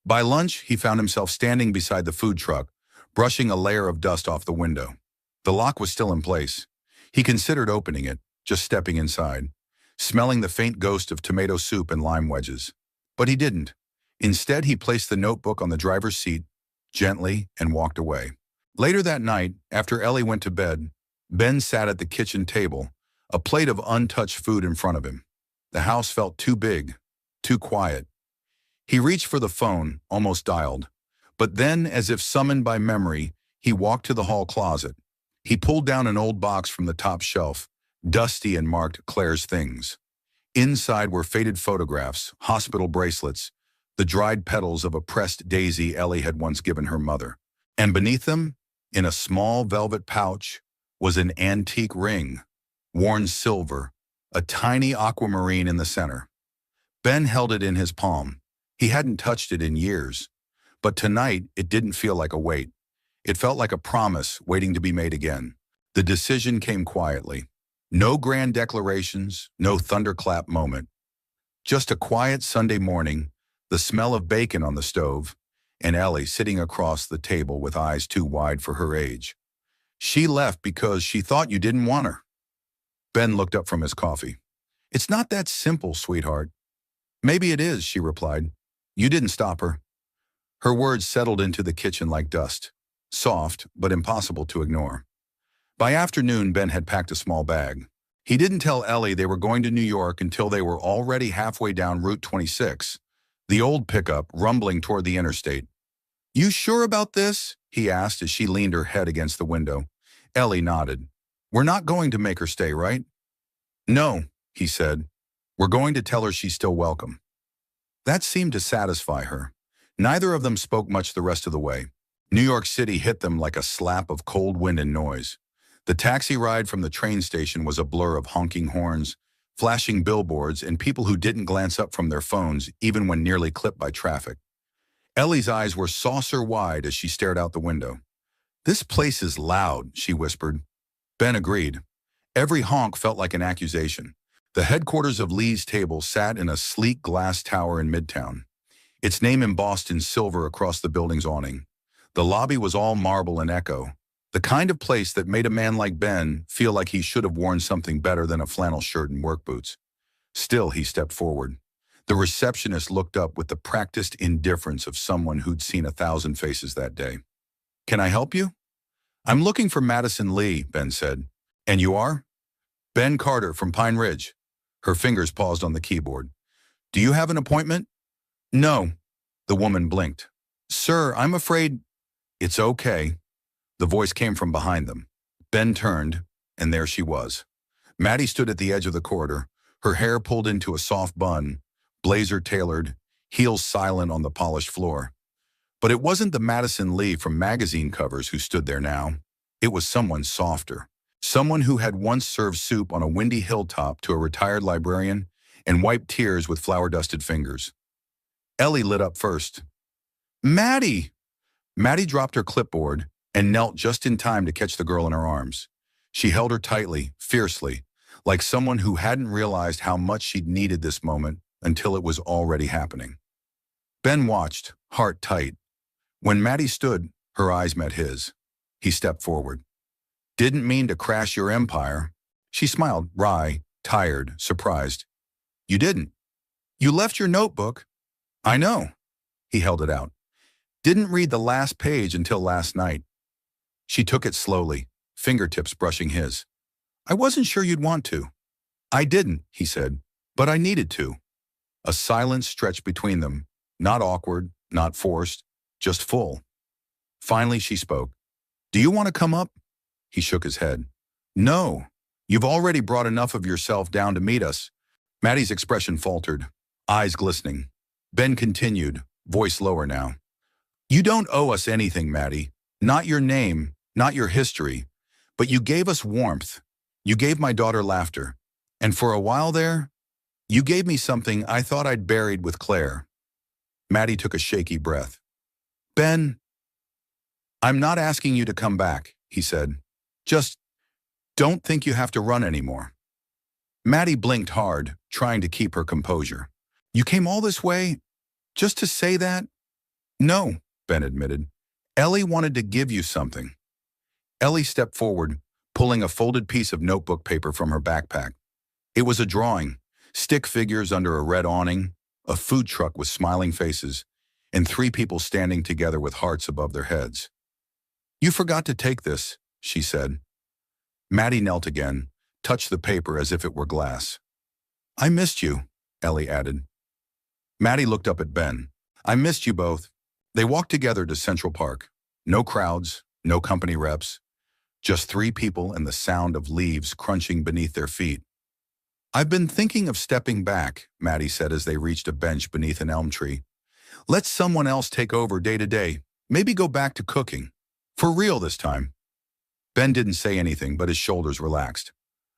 By lunch, he found himself standing beside the food truck, brushing a layer of dust off the window. The lock was still in place. He considered opening it, just stepping inside, smelling the faint ghost of tomato soup and lime wedges. But he didn't. Instead, he placed the notebook on the driver's seat, gently, and walked away. Later that night, after Ellie went to bed, Ben sat at the kitchen table, a plate of untouched food in front of him. The house felt too big, too quiet. He reached for the phone, almost dialed. But then, as if summoned by memory, he walked to the hall closet. He pulled down an old box from the top shelf, dusty and marked Claire's things. Inside were faded photographs, hospital bracelets, the dried petals of a pressed daisy Ellie had once given her mother. And beneath them, in a small velvet pouch, was an antique ring, worn silver, a tiny aquamarine in the center. Ben held it in his palm. He hadn't touched it in years. But tonight, it didn't feel like a weight. It felt like a promise waiting to be made again. The decision came quietly. No grand declarations, no thunderclap moment. Just a quiet Sunday morning, the smell of bacon on the stove, and Ellie sitting across the table with eyes too wide for her age. She left because she thought you didn't want her. Ben looked up from his coffee. It's not that simple, sweetheart. Maybe it is, she replied. You didn't stop her. Her words settled into the kitchen like dust, soft but impossible to ignore. By afternoon, Ben had packed a small bag. He didn't tell Ellie they were going to New York until they were already halfway down Route 26, the old pickup rumbling toward the interstate. You sure about this? He asked as she leaned her head against the window. Ellie nodded. We're not going to make her stay, right? No, he said. We're going to tell her she's still welcome. That seemed to satisfy her. Neither of them spoke much the rest of the way. New York City hit them like a slap of cold wind and noise. The taxi ride from the train station was a blur of honking horns, flashing billboards, and people who didn't glance up from their phones even when nearly clipped by traffic. Ellie's eyes were saucer-wide as she stared out the window. This place is loud, she whispered. Ben agreed. Every honk felt like an accusation. The headquarters of Lee's Table sat in a sleek glass tower in Midtown, its name embossed in silver across the building's awning. The lobby was all marble and echo, the kind of place that made a man like Ben feel like he should have worn something better than a flannel shirt and work boots. Still, he stepped forward. The receptionist looked up with the practiced indifference of someone who'd seen 1,000 faces that day. Can I help you? I'm looking for Madison Lee, Ben said. And you are? Ben Carter from Pine Ridge. Her fingers paused on the keyboard. Do you have an appointment? No. The woman blinked. Sir, I'm afraid... It's okay. The voice came from behind them. Ben turned, and there she was. Maddie stood at the edge of the corridor, her hair pulled into a soft bun, blazer tailored, heels silent on the polished floor. But it wasn't the Madison Lee from magazine covers who stood there now. It was someone softer. Someone who had once served soup on a windy hilltop to a retired librarian and wiped tears with flour-dusted fingers. Ellie lit up first. Maddie! Maddie dropped her clipboard and knelt just in time to catch the girl in her arms. She held her tightly, fiercely, like someone who hadn't realized how much she'd needed this moment until it was already happening. Ben watched, heart tight. When Maddie stood, her eyes met his. He stepped forward. Didn't mean to crash your empire. She smiled, wry, tired, surprised. You didn't. You left your notebook. I know. He held it out. Didn't read the last page until last night. She took it slowly, fingertips brushing his. I wasn't sure you'd want to. I didn't, he said, but I needed to. A silence stretched between them, not awkward, not forced, just full. Finally, she spoke. Do you want to come up? He shook his head. No, you've already brought enough of yourself down to meet us. Maddie's expression faltered, eyes glistening. Ben continued, voice lower now. You don't owe us anything, Maddie. Not your name, not your history. But you gave us warmth. You gave my daughter laughter. And for a while there, you gave me something I thought I'd buried with Claire. Maddie took a shaky breath. Ben, I'm not asking you to come back, he said. Just don't think you have to run anymore. Maddie blinked hard, trying to keep her composure. You came all this way just to say that? No, Ben admitted. Ellie wanted to give you something. Ellie stepped forward, pulling a folded piece of notebook paper from her backpack. It was a drawing, stick figures under a red awning, a food truck with smiling faces, and 3 people standing together with hearts above their heads. You forgot to take this, she said. Maddie knelt again, touched the paper as if it were glass. I missed you, Ellie added. Maddie looked up at Ben. I missed you both. They walked together to Central Park. No crowds, no company reps. Just 3 people and the sound of leaves crunching beneath their feet. I've been thinking of stepping back, Maddie said as they reached a bench beneath an elm tree. Let someone else take over day to day. Maybe go back to cooking. For real this time. Ben didn't say anything, but his shoulders relaxed.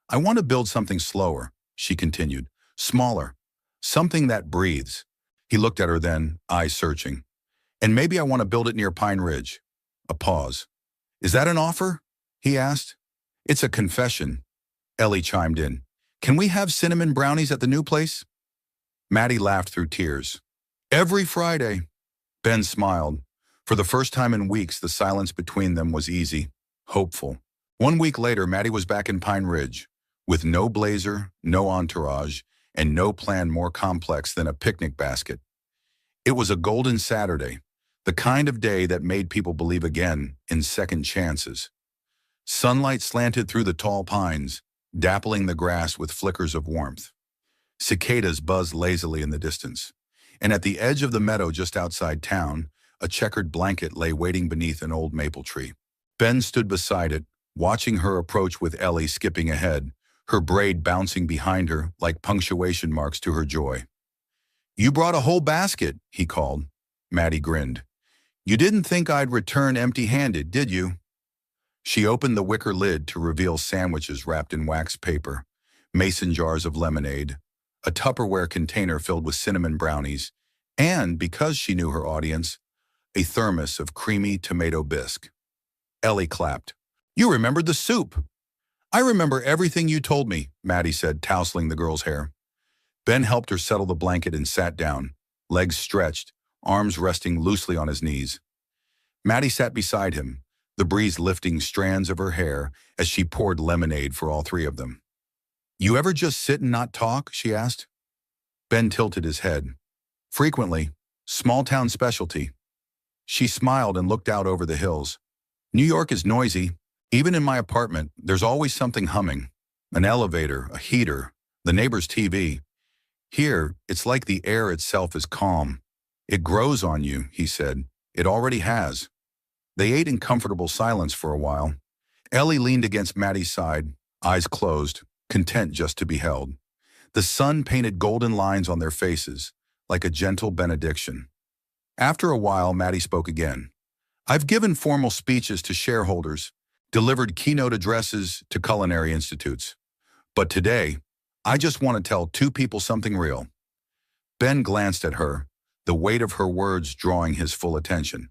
I want to build something slower, she continued. Smaller. Something that breathes. He looked at her then, eyes searching. And maybe I want to build it near Pine Ridge. A pause. Is that an offer? He asked. It's a confession. Ellie chimed in. Can we have cinnamon brownies at the new place? Maddie laughed through tears. Every Friday. Ben smiled. For the first time in weeks, the silence between them was easy, hopeful. 1 week later, Maddie was back in Pine Ridge, with no blazer, no entourage, and no plan more complex than a picnic basket. It was a golden Saturday, the kind of day that made people believe again in second chances. Sunlight slanted through the tall pines, dappling the grass with flickers of warmth. Cicadas buzzed lazily in the distance, and at the edge of the meadow just outside town, a checkered blanket lay waiting beneath an old maple tree. Ben stood beside it, watching her approach with Ellie skipping ahead, her braid bouncing behind her like punctuation marks to her joy. "You brought a whole basket," he called. Maddie grinned. "You didn't think I'd return empty-handed, did you?" She opened the wicker lid to reveal sandwiches wrapped in wax paper, mason jars of lemonade, a Tupperware container filled with cinnamon brownies, and, because she knew her audience, a thermos of creamy tomato bisque. Ellie clapped. "You remembered the soup." "I remember everything you told me," Maddie said, tousling the girl's hair. Ben helped her settle the blanket and sat down, legs stretched, arms resting loosely on his knees. Maddie sat beside him, the breeze lifting strands of her hair as she poured lemonade for all three of them. "You ever just sit and not talk?" she asked. Ben tilted his head. "Frequently. Small-town specialty." She smiled and looked out over the hills. "New York is noisy. Even in my apartment, there's always something humming. An elevator, a heater, the neighbor's TV. Here, it's like the air itself is calm. It grows on you," he said. "It already has." They ate in comfortable silence for a while. Ellie leaned against Maddie's side, eyes closed, content just to be held. The sun painted golden lines on their faces, like a gentle benediction. After a while, Maddie spoke again. "I've given formal speeches to shareholders, delivered keynote addresses to culinary institutes. But today, I just want to tell two people something real." Ben glanced at her, the weight of her words drawing his full attention.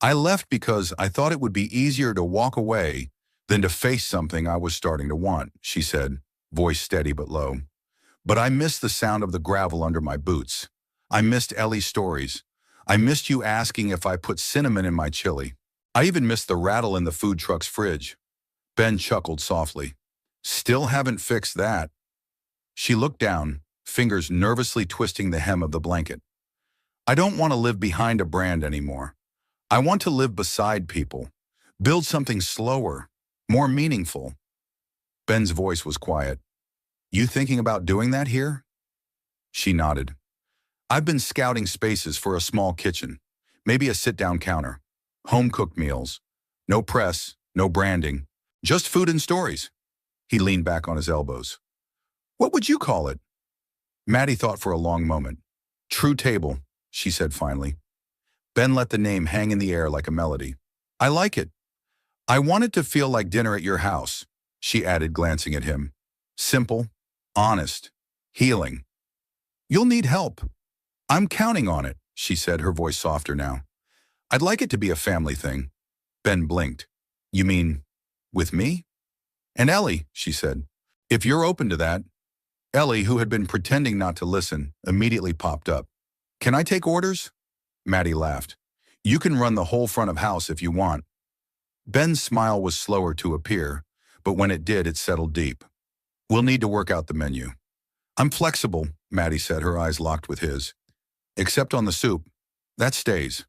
"I left because I thought it would be easier to walk away than to face something I was starting to want," she said, voice steady but low. "But I missed the sound of the gravel under my boots. I missed Ellie's stories. I missed you asking if I put cinnamon in my chili. I even missed the rattle in the food truck's fridge." Ben chuckled softly. "Still haven't fixed that." She looked down, fingers nervously twisting the hem of the blanket. "I don't want to live behind a brand anymore. I want to live beside people, build something slower, more meaningful." Ben's voice was quiet. "You thinking about doing that here?" She nodded. "I've been scouting spaces for a small kitchen, maybe a sit-down counter, home-cooked meals, no press, no branding, just food and stories." He leaned back on his elbows. "What would you call it?" Maddie thought for a long moment. "True Table," she said finally. Ben let the name hang in the air like a melody. "I like it. I want it to feel like dinner at your house," she added, glancing at him. "Simple, honest, healing. You'll need help. I'm counting on it," she said, her voice softer now. "I'd like it to be a family thing." Ben blinked. "You mean, with me?" "And Ellie," she said. "If you're open to that." Ellie, who had been pretending not to listen, immediately popped up. "Can I take orders?" Maddie laughed. "You can run the whole front of house if you want." Ben's smile was slower to appear, but when it did, it settled deep. "We'll need to work out the menu." "I'm flexible," Maddie said, her eyes locked with his. "Except on the soup. That stays."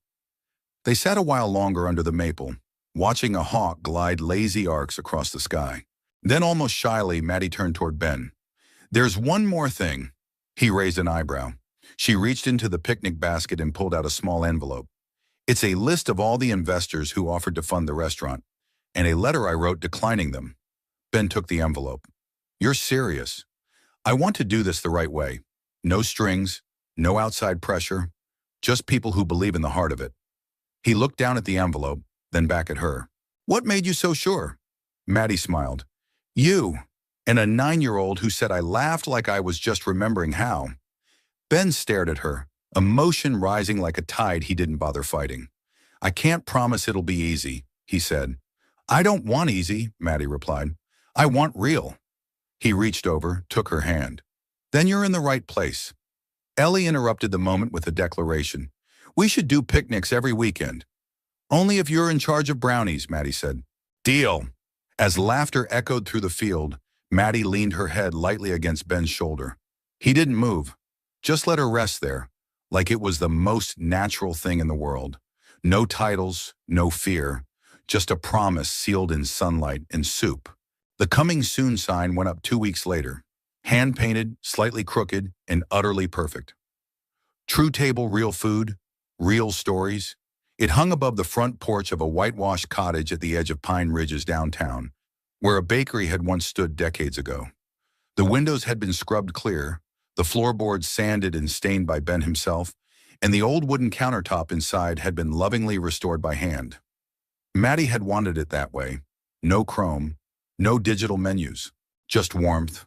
They sat a while longer under the maple, watching a hawk glide lazy arcs across the sky. Then almost shyly, Maddie turned toward Ben. "There's one more thing." He raised an eyebrow. She reached into the picnic basket and pulled out a small envelope. "It's a list of all the investors who offered to fund the restaurant, and a letter I wrote declining them." Ben took the envelope. "You're serious. I want to do this the right way. No strings, no outside pressure, just people who believe in the heart of it." He looked down at the envelope, then back at her. "What made you so sure?" Maddie smiled. "You, and a 9-year-old who said I laughed like I was just remembering how." Ben stared at her, emotion rising like a tide he didn't bother fighting. "I can't promise it'll be easy," he said. "I don't want easy," Maddie replied. "I want real." He reached over, took her hand. "Then you're in the right place." Ellie interrupted the moment with a declaration. We should do picnics every weekend. Only if you're in charge of brownies, Maddie said. Deal. As laughter echoed through the field, Maddie leaned her head lightly against Ben's shoulder. He didn't move. Just let her rest there, like it was the most natural thing in the world. No titles, no fear, just a promise sealed in sunlight and soup. The coming soon sign went up 2 weeks later. Hand-painted, slightly crooked, and utterly perfect. True table, real food, real stories. It hung above the front porch of a whitewashed cottage at the edge of Pine Ridges downtown, where a bakery had once stood decades ago. The windows had been scrubbed clear, the floorboards sanded and stained by Ben himself, and the old wooden countertop inside had been lovingly restored by hand. Maddie had wanted it that way. No chrome, no digital menus, just warmth,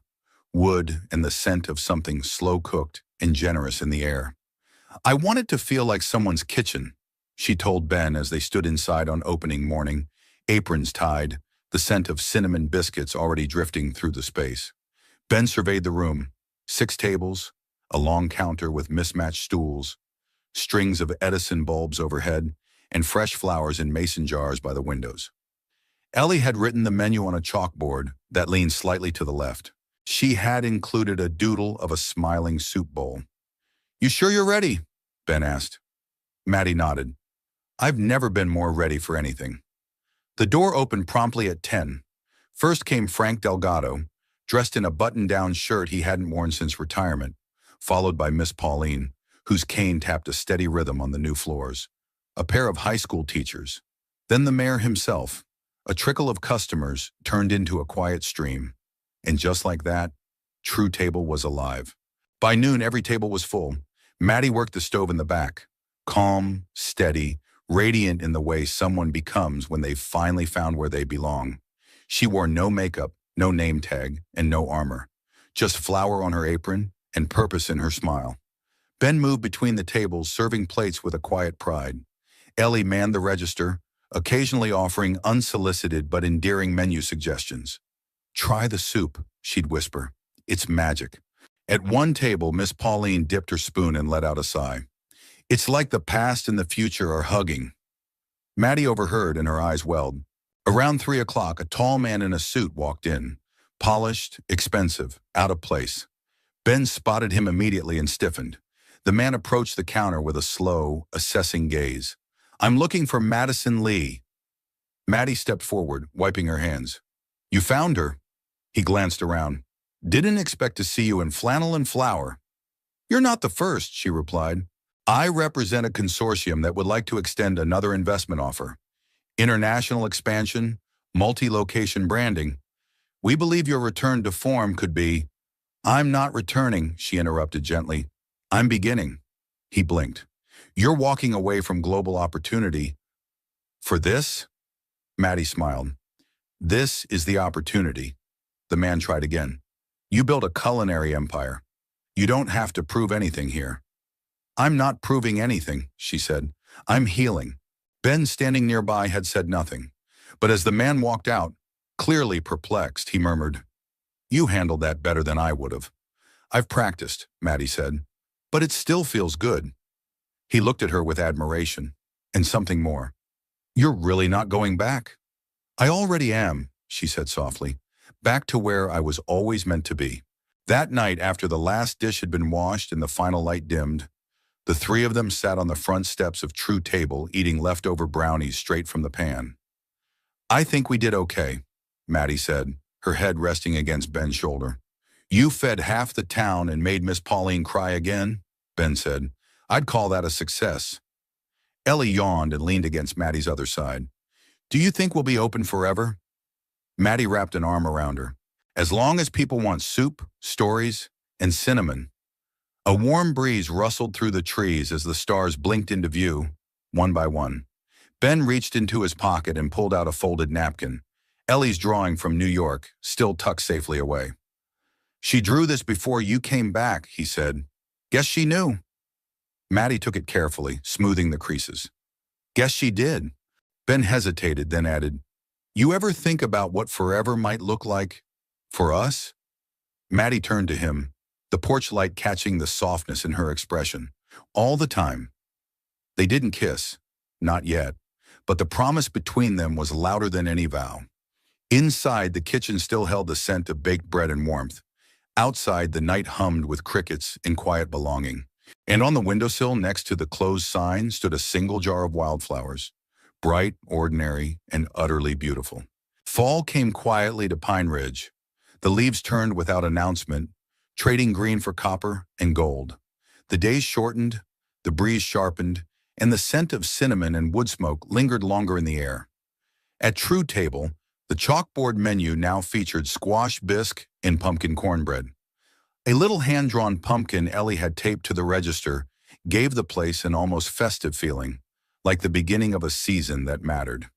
wood, and the scent of something slow-cooked and generous in the air. I want it to feel like someone's kitchen, she told Ben as they stood inside on opening morning, aprons tied, the scent of cinnamon biscuits already drifting through the space. Ben surveyed the room. 6 tables, a long counter with mismatched stools, strings of Edison bulbs overhead, and fresh flowers in mason jars by the windows. Ellie had written the menu on a chalkboard that leaned slightly to the left. She had included a doodle of a smiling soup bowl. You sure you're ready? Ben asked. Maddie nodded. I've never been more ready for anything. The door opened promptly at 10. First came Frank Delgado, dressed in a button-down shirt he hadn't worn since retirement, followed by Miss Pauline, whose cane tapped a steady rhythm on the new floors. A pair of high school teachers. Then the mayor himself. A trickle of customers turned into a quiet stream. And just like that, True Table was alive. By noon, every table was full. Maddie worked the stove in the back. Calm, steady, radiant in the way someone becomes when they've finally found where they belong. She wore no makeup, no name tag, and no armor. Just flour on her apron and purpose in her smile. Ben moved between the tables, serving plates with a quiet pride. Ellie manned the register, occasionally offering unsolicited but endearing menu suggestions. Try the soup, she'd whisper. It's magic. At one table, Miss Pauline dipped her spoon and let out a sigh. It's like the past and the future are hugging. Maddie overheard and her eyes welled. Around 3 o'clock, a tall man in a suit walked in. Polished, expensive, out of place. Ben spotted him immediately and stiffened. The man approached the counter with a slow, assessing gaze. I'm looking for Madison Lee. Maddie stepped forward, wiping her hands. You found her? He glanced around. Didn't expect to see you in flannel and flour. You're not the first, she replied. I represent a consortium that would like to extend another investment offer. International expansion, multi-location branding. We believe your return to form could be... I'm not returning, she interrupted gently. I'm beginning. He blinked. You're walking away from global opportunity. For this? Maddie smiled. This is the opportunity. The man tried again. You built a culinary empire. You don't have to prove anything here. I'm not proving anything, she said. I'm healing. Ben, standing nearby, had said nothing. But as the man walked out, clearly perplexed, he murmured, You handled that better than I would have. I've practiced, Maddie said. But it still feels good. He looked at her with admiration, and something more. You're really not going back? I already am, she said softly. Back to where I was always meant to be. That night, after the last dish had been washed and the final light dimmed, the 3 of them sat on the front steps of True Table eating leftover brownies straight from the pan. I think we did okay, Maddie said, her head resting against Ben's shoulder. You fed half the town and made Miss Pauline cry again, Ben said. I'd call that a success. Ellie yawned and leaned against Maddie's other side. Do you think we'll be open forever? Maddie wrapped an arm around her. As long as people want soup, stories, and cinnamon. A warm breeze rustled through the trees as the stars blinked into view, one by one. Ben reached into his pocket and pulled out a folded napkin. Ellie's drawing from New York, still tucked safely away. She drew this before you came back, he said. Guess she knew. Maddie took it carefully, smoothing the creases. Guess she did. Ben hesitated, then added, You ever think about what forever might look like for us? Maddie turned to him. The the porch light catching the softness in her expression. All the time. They didn't kiss. Not yet. But the promise between them was louder than any vow. Inside, the kitchen still held the scent of baked bread and warmth. Outside, the night hummed with crickets in quiet belonging. And on the windowsill next to the closed sign stood a single jar of wildflowers, bright, ordinary, and utterly beautiful. Fall came quietly to Pine Ridge. The leaves turned without announcement, trading green for copper and gold. The days shortened, the breeze sharpened, and the scent of cinnamon and wood smoke lingered longer in the air. At True Table, the chalkboard menu now featured squash bisque and pumpkin cornbread. A little hand-drawn pumpkin Ellie had taped to the register gave the place an almost festive feeling, like the beginning of a season that mattered.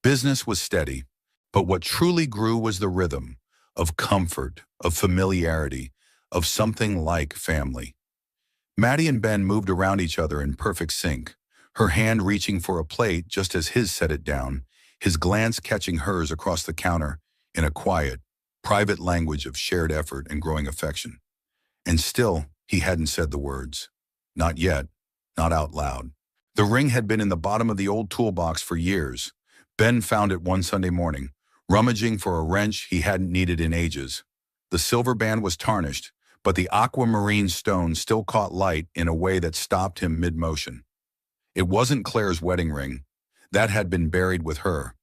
Business was steady, but what truly grew was the rhythm of comfort, of familiarity, of something like family. Maddie and Ben moved around each other in perfect sync, her hand reaching for a plate just as his set it down, his glance catching hers across the counter in a quiet, private language of shared effort and growing affection. And still, he hadn't said the words. Not yet, not out loud. The ring had been in the bottom of the old toolbox for years. Ben found it one Sunday morning, rummaging for a wrench he hadn't needed in ages. The silver band was tarnished, but the aquamarine stone still caught light in a way that stopped him mid-motion. It wasn't Claire's wedding ring. That had been buried with her.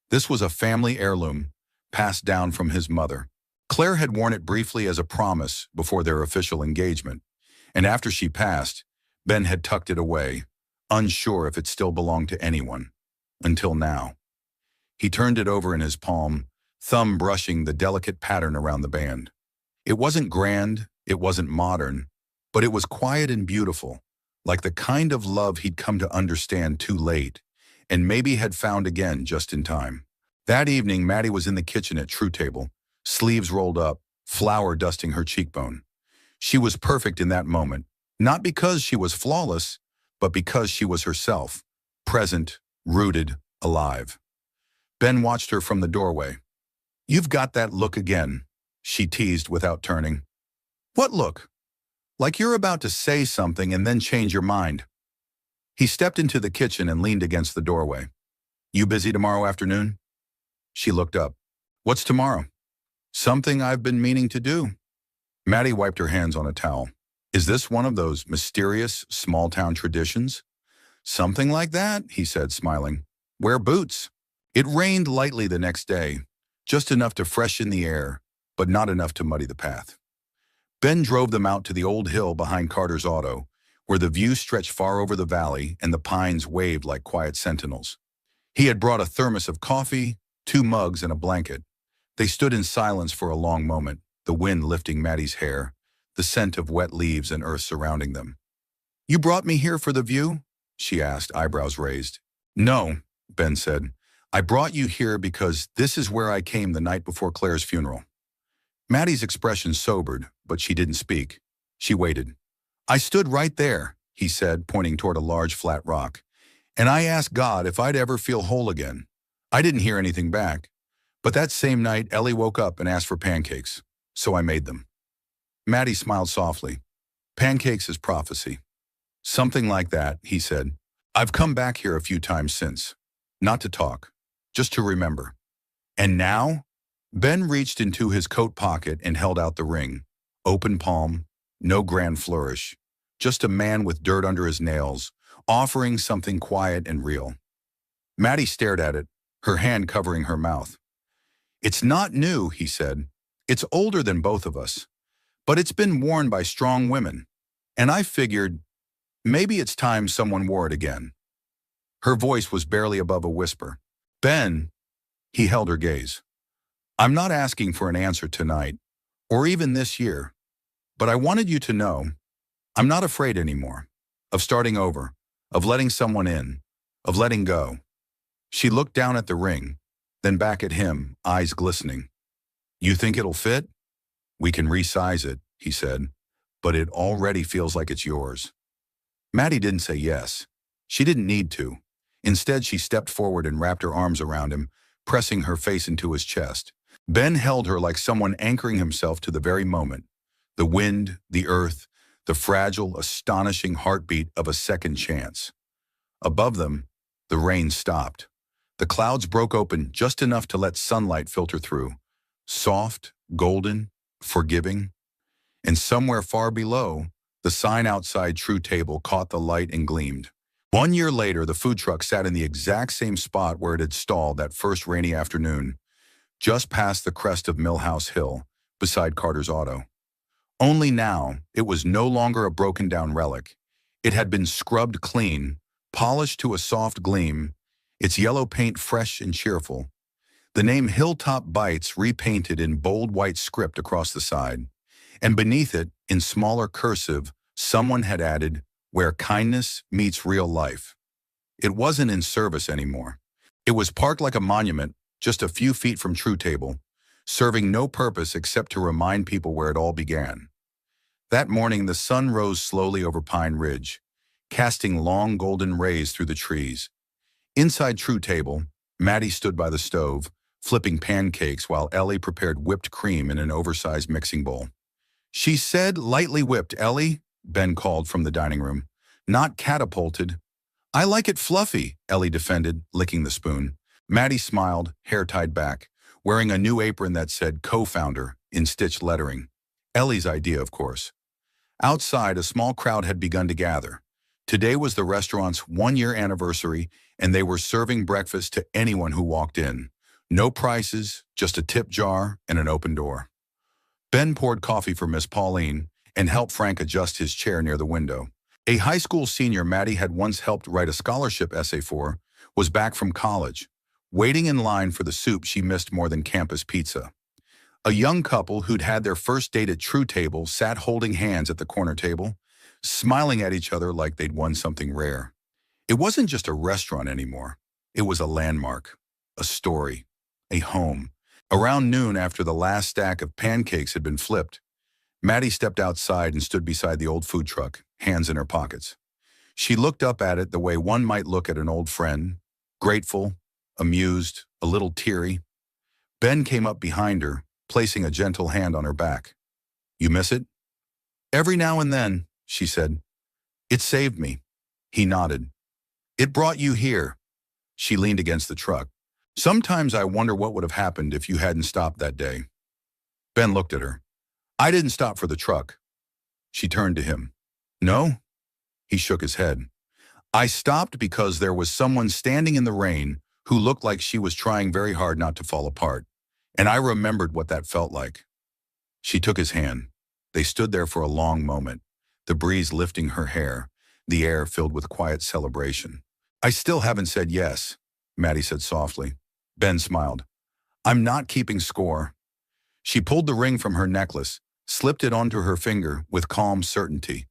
This was a family heirloom, passed down from his mother. Claire had worn it briefly as a promise before their official engagement, and after she passed, Ben had tucked it away, unsure if it still belonged to anyone. Until now. He turned it over in his palm, thumb brushing the delicate pattern around the band. It wasn't grand, it wasn't modern, but it was quiet and beautiful, like the kind of love he'd come to understand too late, and maybe had found again just in time. That evening, Maddie was in the kitchen at True Table, sleeves rolled up, flour dusting her cheekbone. She was perfect in that moment, not because she was flawless, but because she was herself, present, rooted, alive. Ben watched her from the doorway. "You've got that look again," she teased without turning. "What look?" "Like you're about to say something and then change your mind." He stepped into the kitchen and leaned against the doorway. "You busy tomorrow afternoon?" She looked up. "What's tomorrow?" "Something I've been meaning to do." Maddie wiped her hands on a towel. "Is this one of those mysterious small-town traditions?" "Something like that," he said, smiling. "Wear boots." It rained lightly the next day, just enough to freshen the air, but not enough to muddy the path. Ben drove them out to the old hill behind Carter's auto, where the view stretched far over the valley and the pines waved like quiet sentinels. He had brought a thermos of coffee, 2 mugs, and a blanket. They stood in silence for a long moment, the wind lifting Maddie's hair, the scent of wet leaves and earth surrounding them. "You brought me here for the view?" she asked, eyebrows raised. "No," Ben said. "I brought you here because this is where I came the night before Claire's funeral." Maddie's expression sobered, but she didn't speak. She waited. "I stood right there," he said, pointing toward a large flat rock, "and I asked God if I'd ever feel whole again. I didn't hear anything back. But that same night, Ellie woke up and asked for pancakes, so I made them." Maddie smiled softly. "Pancakes is prophecy." "Something like that," he said. "I've come back here a few times since. Not to talk, just to remember." "And now?" Ben reached into his coat pocket and held out the ring. Open palm, no grand flourish. Just a man with dirt under his nails, offering something quiet and real. Maddie stared at it, her hand covering her mouth. "It's not new," he said. "It's older than both of us. But it's been worn by strong women. And I figured, maybe it's time someone wore it again." Her voice was barely above a whisper. "Ben," he held her gaze. "I'm not asking for an answer tonight, or even this year, but I wanted you to know I'm not afraid anymore, of starting over, of letting someone in, of letting go." She looked down at the ring, then back at him, eyes glistening. "You think it'll fit?" "We can resize it," he said, "but it already feels like it's yours." Maddie didn't say yes. She didn't need to. Instead, she stepped forward and wrapped her arms around him, pressing her face into his chest. Ben held her like someone anchoring himself to the very moment, The wind, the earth, the fragile, astonishing heartbeat of a second chance. Above them, the rain stopped. The clouds broke open just enough to let sunlight filter through. Soft, golden, forgiving. And somewhere far below, the sign outside True Table caught the light and gleamed. 1 year later, the food truck sat in the exact same spot where it had stalled that first rainy afternoon, just past the crest of Millhouse Hill, beside Carter's auto. Only now, it was no longer a broken-down relic. It had been scrubbed clean, polished to a soft gleam, its yellow paint fresh and cheerful. The name Hilltop Bites repainted in bold white script across the side. And beneath it, in smaller cursive, someone had added, "Where kindness meets real life." It wasn't in service anymore. It was parked like a monument, just a few feet from True Table, serving no purpose except to remind people where it all began. That morning, the sun rose slowly over Pine Ridge, casting long golden rays through the trees. Inside True Table, Maddie stood by the stove, flipping pancakes while Ellie prepared whipped cream in an oversized mixing bowl. "She said lightly whipped, Ellie," Ben called from the dining room. "Not catapulted." "I like it fluffy," Ellie defended, licking the spoon. Maddie smiled, hair tied back, wearing a new apron that said co-founder in stitched lettering. Ellie's idea, of course. Outside, a small crowd had begun to gather. Today was the restaurant's 1-year anniversary, and they were serving breakfast to anyone who walked in. No prices, just a tip jar and an open door. Ben poured coffee for Miss Pauline and helped Frank adjust his chair near the window. A high school senior Maddie had once helped write a scholarship essay for was back from college, waiting in line for the soup she missed more than campus pizza. A young couple who'd had their first date at True Table sat holding hands at the corner table, smiling at each other like they'd won something rare. It wasn't just a restaurant anymore. It was a landmark, a story, a home. Around noon, after the last stack of pancakes had been flipped, Maddie stepped outside and stood beside the old food truck, hands in her pockets. She looked up at it the way one might look at an old friend, grateful, amused, a little teary. Ben came up behind her, placing a gentle hand on her back. "You miss it?" "Every now and then," she said. "It saved me." He nodded. "It brought you here." She leaned against the truck. "Sometimes I wonder what would have happened if you hadn't stopped that day." Ben looked at her. "I didn't stop for the truck." She turned to him. "No?" He shook his head. "I stopped because there was someone standing in the rain who looked like she was trying very hard not to fall apart. And I remembered what that felt like." She took his hand. They stood there for a long moment, the breeze lifting her hair, the air filled with quiet celebration. "I still haven't said yes," Maddie said softly. Ben smiled. "I'm not keeping score." She pulled the ring from her necklace, slipped it onto her finger with calm certainty.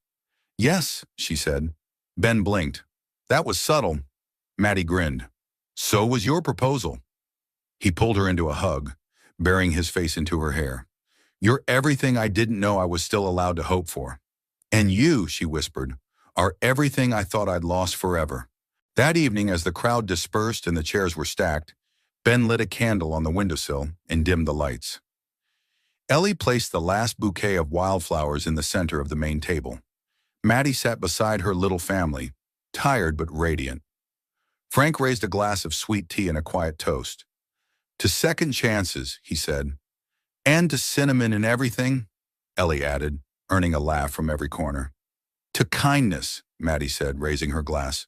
"Yes," she said. Ben blinked. "That was subtle." Maddie grinned. "So was your proposal." He pulled her into a hug, burying his face into her hair. "You're everything I didn't know I was still allowed to hope for." "And you," she whispered, "are everything I thought I'd lost forever." That evening, as the crowd dispersed and the chairs were stacked, Ben lit a candle on the windowsill and dimmed the lights. Ellie placed the last bouquet of wildflowers in the center of the main table. Maddie sat beside her little family, tired but radiant. Frank raised a glass of sweet tea and a quiet toast. "To second chances," he said. "And to cinnamon and everything," Ellie added, earning a laugh from every corner. "To kindness," Maddie said, raising her glass.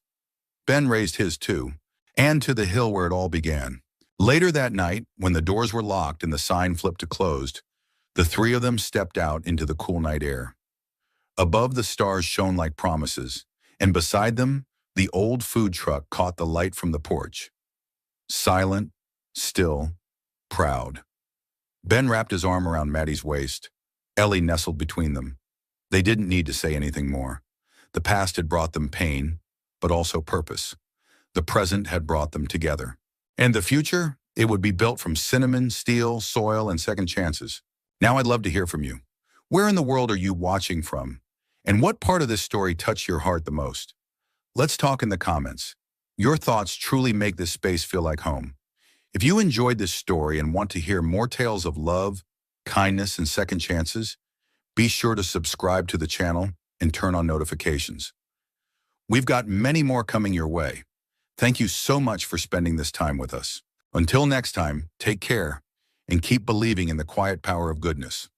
Ben raised his too. "And to the hill where it all began." Later that night, when the doors were locked and the sign flipped to closed, the three of them stepped out into the cool night air. Above, the stars shone like promises, and beside them, the old food truck caught the light from the porch. Silent, still, proud. Ben wrapped his arm around Maddie's waist. Ellie nestled between them. They didn't need to say anything more. The past had brought them pain, but also purpose. The present had brought them together. And the future? It would be built from cinnamon, steel, soil, and second chances. Now I'd love to hear from you. Where in the world are you watching from? And what part of this story touched your heart the most? Let's talk in the comments. Your thoughts truly make this space feel like home. If you enjoyed this story and want to hear more tales of love, kindness, and second chances, Be sure to subscribe to the channel and turn on notifications. We've got many more coming your way. Thank you so much for spending this time with us. Until next time, take care and keep believing in the quiet power of goodness.